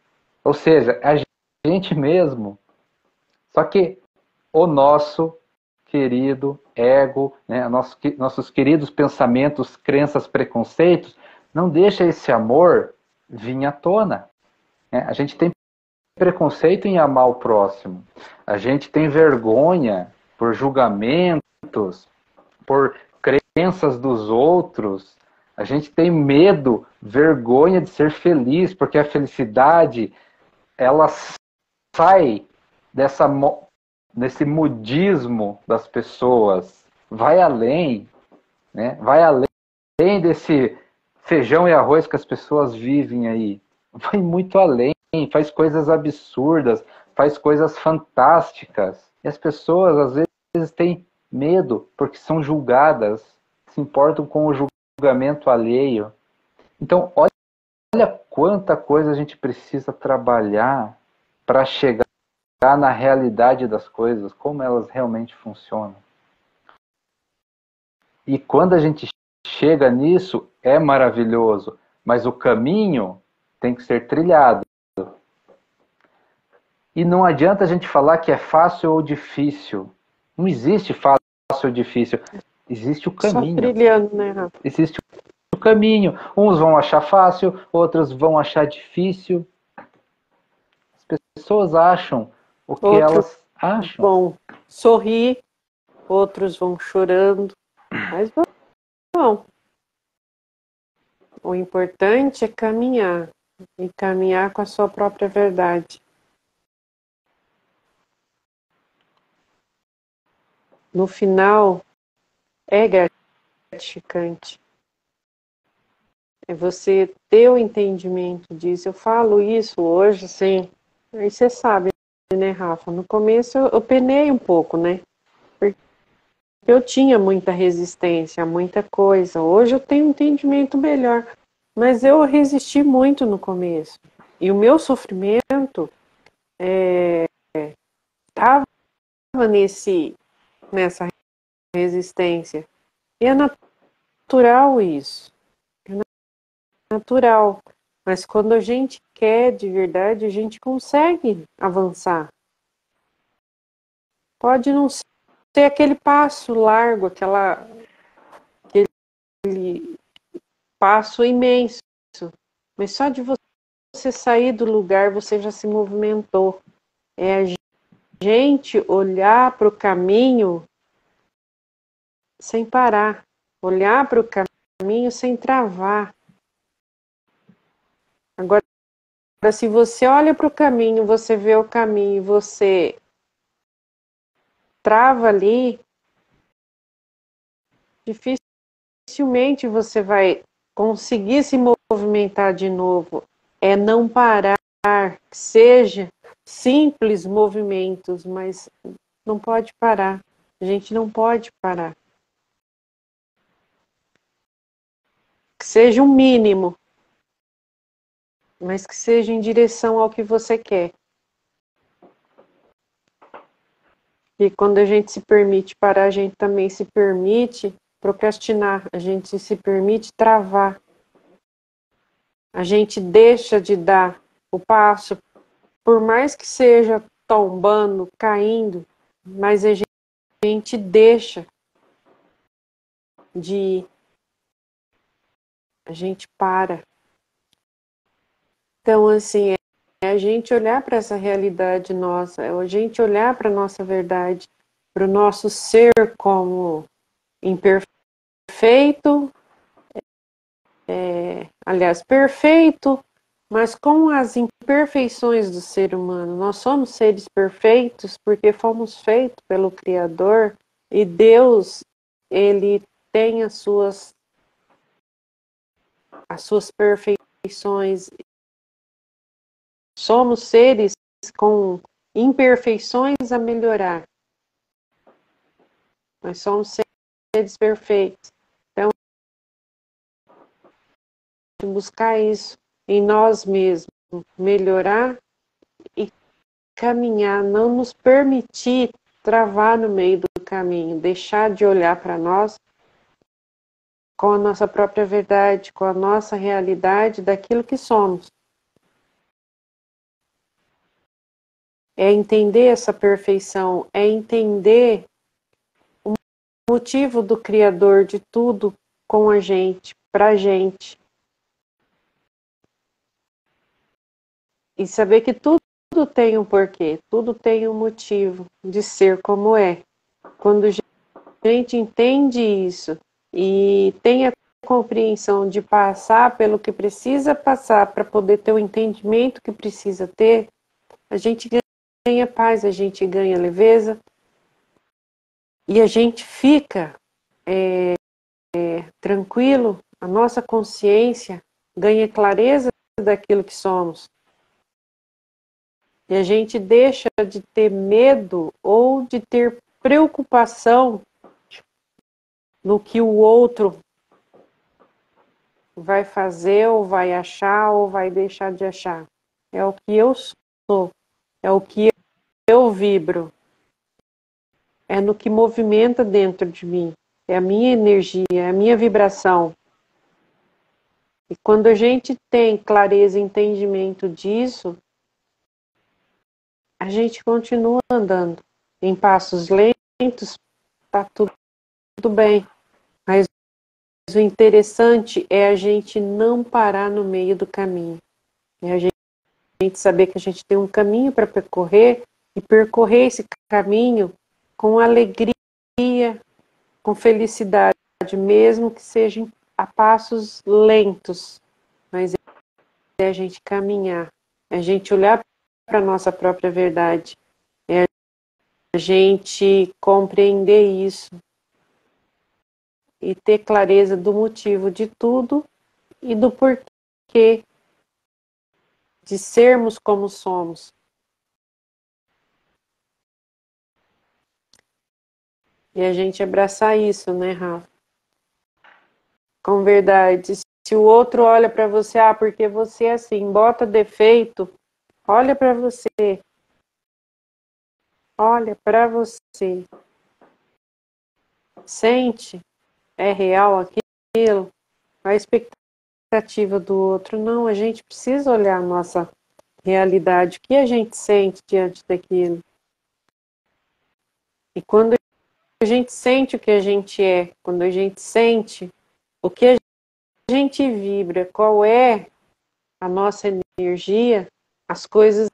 Ou seja, a gente mesmo. Só que o nosso querido ego, né, nossos queridos pensamentos, crenças, preconceitos, não deixa esse amor vir à tona. Né? A gente tem preconceito em amar o próximo. A gente tem vergonha por julgamentos, por crenças dos outros. A gente tem medo, vergonha de ser feliz, porque a felicidade ela sai desse modismo das pessoas, vai além, né? Vai além desse feijão e arroz que as pessoas vivem aí. Vai muito além, faz coisas absurdas, faz coisas fantásticas. E as pessoas, às vezes, têm medo porque são julgadas, se importam com o julgamento alheio. Então, olha quanta coisa a gente precisa trabalhar para chegar na realidade das coisas, como elas realmente funcionam. E quando a gente chega nisso, é maravilhoso, mas o caminho tem que ser trilhado. E não adianta a gente falar que é fácil ou difícil. Não existe fácil ou difícil. Existe o caminho. Só trilhando, né, Rafa? Existe o caminho. Uns vão achar fácil, outros vão achar difícil. As pessoas acham o que Outros elas acham. vão sorrir, outros vão chorando, mas vão. O importante é caminhar, e caminhar com a sua própria verdade. No final, é gratificante. É você ter o entendimento disso. Eu falo isso hoje, assim, aí você sabe, né, Rafa? No começo eu penei um pouco, né? Porque eu tinha muita resistência a muita coisa. Hoje eu tenho um entendimento melhor. Mas eu resisti muito no começo. E o meu sofrimento estava nessa resistência. E é natural isso. É natural. Mas quando a gente quer de verdade, a gente consegue avançar. Pode não ser aquele passo largo, aquele passo imenso. Mas só de você sair do lugar, você já se movimentou. É a gente olhar para o caminho sem parar. Olhar para o caminho sem travar. Agora, se você olha para o caminho, você vê o caminho e você trava ali, dificilmente você vai conseguir se movimentar de novo. É não parar, que seja simples movimentos, mas não pode parar. A gente não pode parar. Que seja um mínimo, mas que seja em direção ao que você quer. E quando a gente se permite parar, a gente também se permite procrastinar, a gente se permite travar. A gente deixa de dar o passo, por mais que seja tombando, caindo, mas a gente deixa de ir. A gente para. Então, assim, a gente olhar para essa realidade nossa, é a gente olhar para a nossa verdade, para o nosso ser como imperfeito, aliás, perfeito, mas com as imperfeições do ser humano. Nós somos seres perfeitos porque fomos feitos pelo Criador e Deus, ele tem as suas perfeições. Somos seres com imperfeições a melhorar. Nós somos seres perfeitos. Então, buscar isso em nós mesmos, melhorar e caminhar, não nos permitir travar no meio do caminho, deixar de olhar para nós com a nossa própria verdade, com a nossa realidade daquilo que somos. É entender essa perfeição, é entender o motivo do Criador de tudo com a gente, para a gente. E saber que tudo tem um porquê, tudo tem um motivo de ser como é. Quando a gente entende isso e tem a compreensão de passar pelo que precisa passar para poder ter o entendimento que precisa ter, a gente ganha paz, a gente ganha leveza e a gente fica tranquilo, a nossa consciência ganha clareza daquilo que somos. E a gente deixa de ter medo ou de ter preocupação no que o outro vai fazer, ou vai achar, ou vai deixar de achar. É o que eu sou, é o que eu vibro, é no que movimenta dentro de mim, é a minha energia, é a minha vibração. E quando a gente tem clareza e entendimento disso, a gente continua andando em passos lentos, tá tudo bem. Mas o interessante é a gente não parar no meio do caminho. É a gente saber que a gente tem um caminho para percorrer e percorrer esse caminho com alegria, com felicidade, mesmo que sejam a passos lentos. Mas é a gente caminhar, é a gente olhar para a nossa própria verdade, é a gente compreender isso e ter clareza do motivo de tudo e do porquê de sermos como somos. E a gente abraçar isso, né, Rafa? Com verdade. Se o outro olha para você, porque você é assim, bota defeito, olha para você. Olha para você. Sente, é real aquilo? A expectativa do outro. Não, a gente precisa olhar a nossa realidade, o que a gente sente diante daquilo. E quando a gente sente o que a gente é, quando a gente sente o que a gente vibra, qual é a nossa energia, as coisas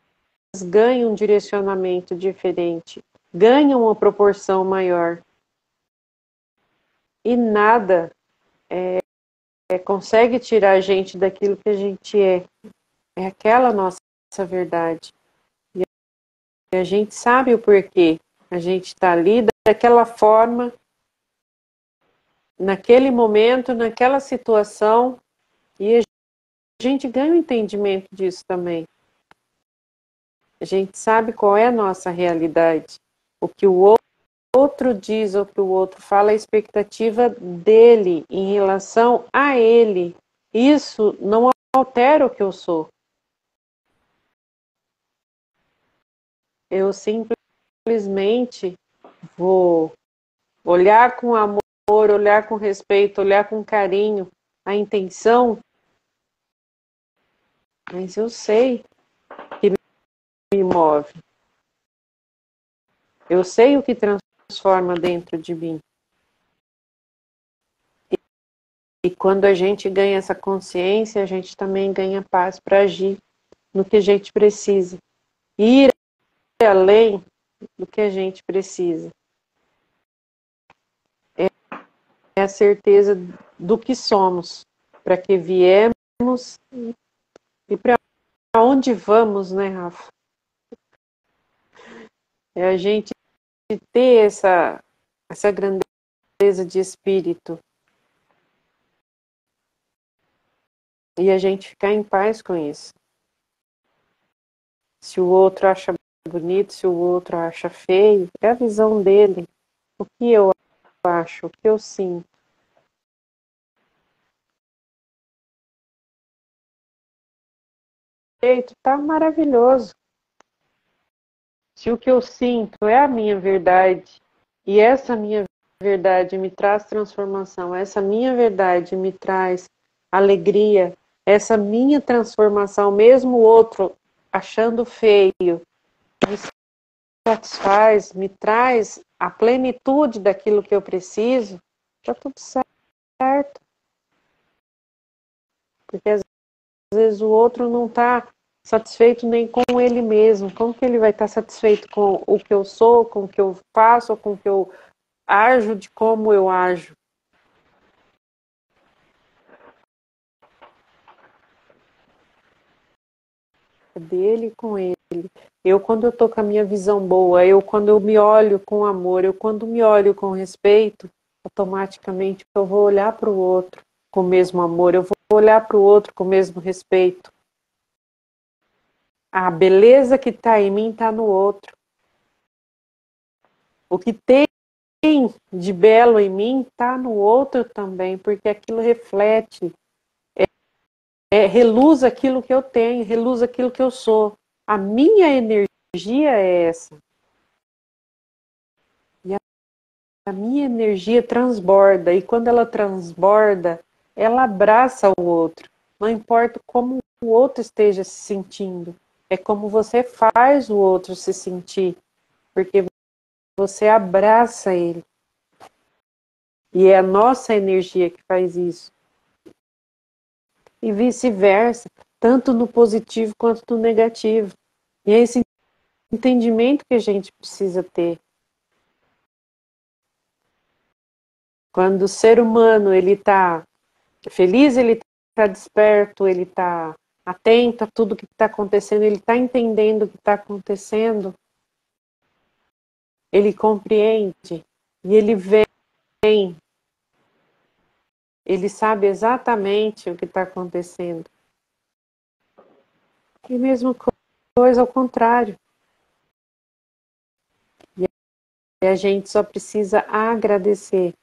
ganham um direcionamento diferente, ganham uma proporção maior. E nada consegue tirar a gente daquilo que a gente é. É aquela nossa verdade. E a gente sabe o porquê. A gente está ali daquela forma, naquele momento, naquela situação, e a gente ganha o entendimento disso também. A gente sabe qual é a nossa realidade. O que o outro diz, o que o outro fala, é a expectativa dele em relação a ele. Isso não altera o que eu sou. Eu simplesmente vou olhar com amor, olhar com respeito, olhar com carinho a intenção, mas eu sei que me move. Eu sei o que transforma dentro de mim. E quando a gente ganha essa consciência, a gente também ganha paz para agir. no que a gente precisa. Ir além do que a gente precisa. É a certeza do que somos, para que viemos e para onde vamos, né, Rafa? É a gente ter essa grandeza de espírito e a gente ficar em paz com isso. Se o outro acha bonito, se o outro acha feio, é a visão dele. O que eu acho, o que eu sinto. Jeito tá maravilhoso. Se o que eu sinto é a minha verdade e essa minha verdade me traz transformação, essa minha verdade me traz alegria, essa minha transformação, mesmo o outro achando feio, me satisfaz, me traz a plenitude daquilo que eu preciso, tá tudo certo. Porque às vezes o outro não está satisfeito nem com ele mesmo. Como que ele vai estar satisfeito com o que eu sou, com o que eu faço, com o que eu ajo, de como eu ajo? É dele com ele. Eu, quando eu estou com a minha visão boa, eu, quando eu me olho com amor, eu, quando me olho com respeito, automaticamente eu vou olhar para o outro com o mesmo amor, eu vou olhar para o outro com o mesmo respeito. A beleza que está em mim está no outro. O que tem de belo em mim está no outro também, porque aquilo reflete, reluz aquilo que eu tenho, reluz aquilo que eu sou. A minha energia é essa. E a minha energia transborda, e quando ela transborda, ela abraça o outro. Não importa como o outro esteja se sentindo, é como você faz o outro se sentir, porque você abraça ele. E é a nossa energia que faz isso. E vice-versa, tanto no positivo quanto no negativo. E é esse entendimento que a gente precisa ter. Quando o ser humano ele está feliz, ele está desperto, ele está atento a tudo que está acontecendo, ele está entendendo o que está acontecendo, ele compreende e ele vem, ele sabe exatamente o que está acontecendo. E mesma coisa ao contrário. E a gente só precisa agradecer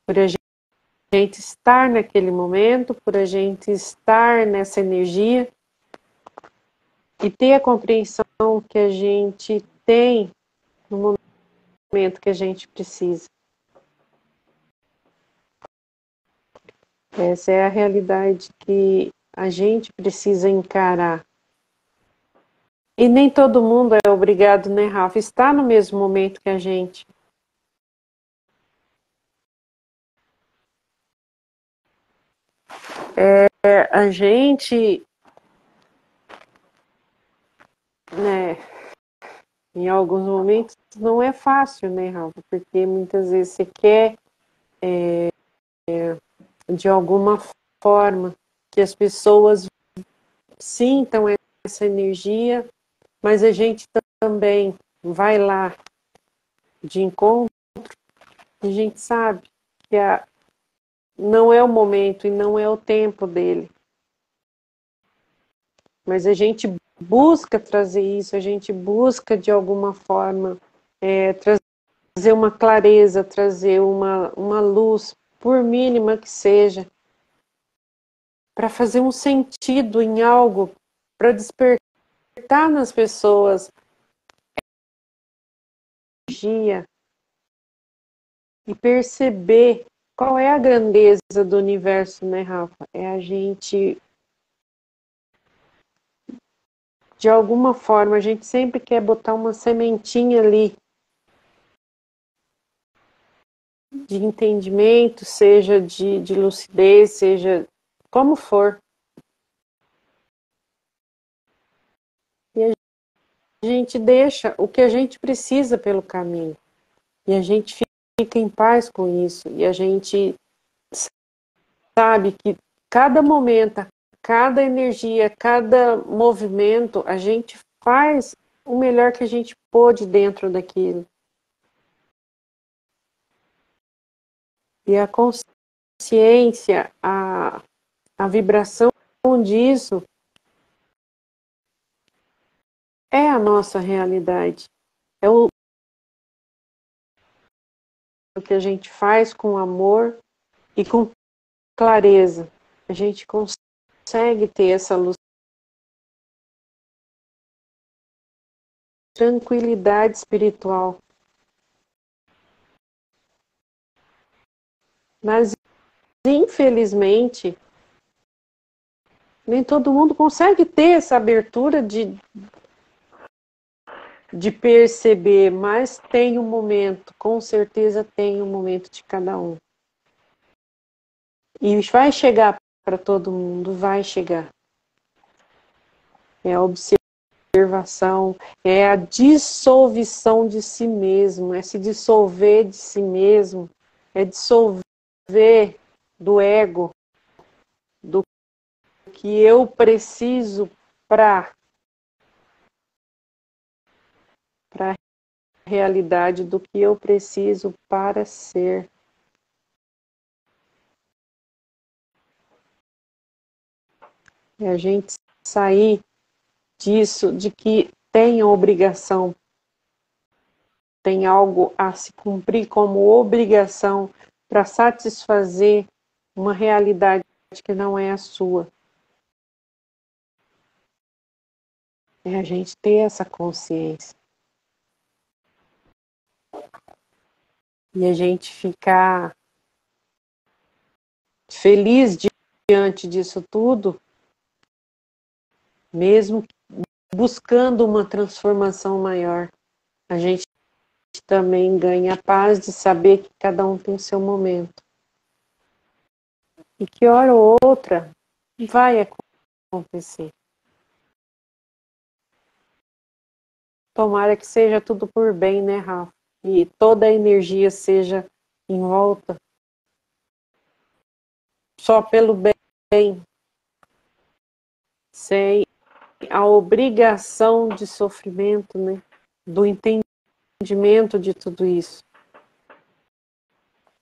por a gente estar naquele momento, por a gente estar nessa energia e ter a compreensão que a gente tem no momento que a gente precisa. Essa é a realidade que a gente precisa encarar. E nem todo mundo é obrigado, né, Rafa, estar no mesmo momento que a gente. A gente, né, em alguns momentos não é fácil, né, Rafa, porque muitas vezes você quer, de alguma forma, que as pessoas sintam essa energia, mas a gente também vai lá de encontro, e a gente sabe que não é o momento e não é o tempo dele. Mas a gente busca trazer isso, a gente busca de alguma forma trazer uma clareza, trazer uma luz, por mínima que seja, para fazer um sentido em algo, para despertar nas pessoas energia e perceber qual é a grandeza do universo, né, Rafa? É a gente, de alguma forma, a gente sempre quer botar uma sementinha ali de entendimento, seja de lucidez, seja como for. gente deixa o que a gente precisa pelo caminho. E a gente fica em paz com isso. E a gente sabe que cada momento, cada energia, cada movimento, a gente faz o melhor que a gente pôde dentro daquilo. E a consciência, a vibração disso é a nossa realidade. É o que a gente faz com amor e com clareza. A gente consegue ter essa luz, tranquilidade espiritual. Mas, infelizmente, nem todo mundo consegue ter essa abertura de perceber, mas tem um momento, com certeza tem um momento de cada um. E vai chegar para todo mundo, vai chegar. É a observação, é a dissolução de si mesmo, é se dissolver de si mesmo, é dissolver do ego, do que eu preciso para a realidade, do que eu preciso para ser. É a gente sair disso, de que tem a obrigação, tem algo a se cumprir como obrigação para satisfazer uma realidade que não é a sua. É a gente ter essa consciência. E a gente ficar feliz diante disso tudo, mesmo buscando uma transformação maior. A gente também ganha a paz de saber que cada um tem seu momento. E que hora ou outra vai acontecer. Tomara que seja tudo por bem, né, Rafa? E toda a energia seja em volta só pelo bem, sem a obrigação de sofrimento, né? Do entendimento de tudo isso.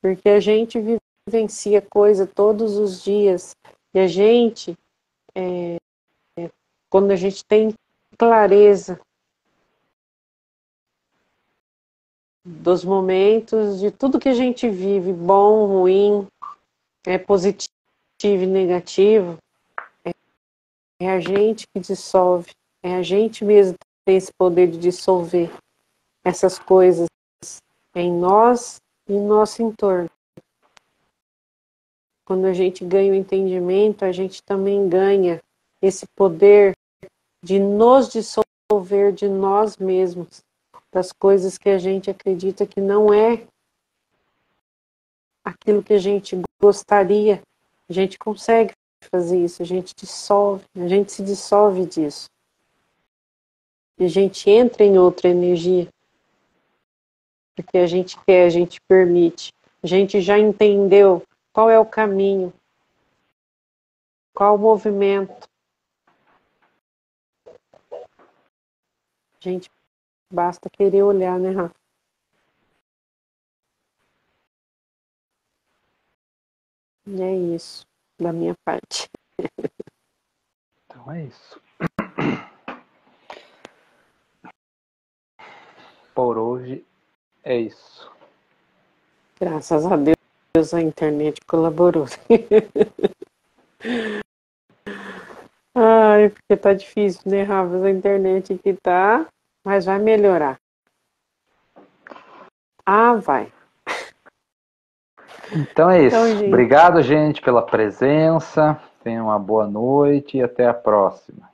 Porque a gente vivencia coisa todos os dias e a gente, quando a gente tem clareza dos momentos, de tudo que a gente vive, bom, ruim, positivo e negativo, é a gente que dissolve, é a gente mesmo que tem esse poder de dissolver essas coisas em nós e em nosso entorno. Quando a gente ganha o entendimento, a gente também ganha esse poder de nos dissolver de nós mesmos, das coisas que a gente acredita que não é aquilo que a gente gostaria. A gente consegue fazer isso, a gente dissolve, a gente se dissolve disso. E a gente entra em outra energia. Porque a gente quer, a gente permite. A gente já entendeu qual é o caminho, qual o movimento. A gente basta querer olhar, né, Rafa? E é isso, da minha parte. Então é isso. Por hoje é isso. Graças a Deus a internet colaborou. Ai, porque tá difícil, né, Rafa? A internet aqui tá, mas vai melhorar. Ah, vai. Então é isso. Então, gente, Obrigado, gente, pela presença. Tenham uma boa noite e até a próxima.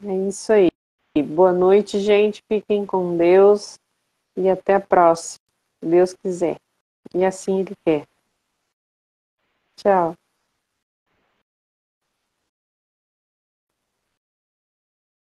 é isso aí. Boa noite, gente. Fiquem com Deus e até a próxima. Se Deus quiser. E assim Ele quer. Tchau.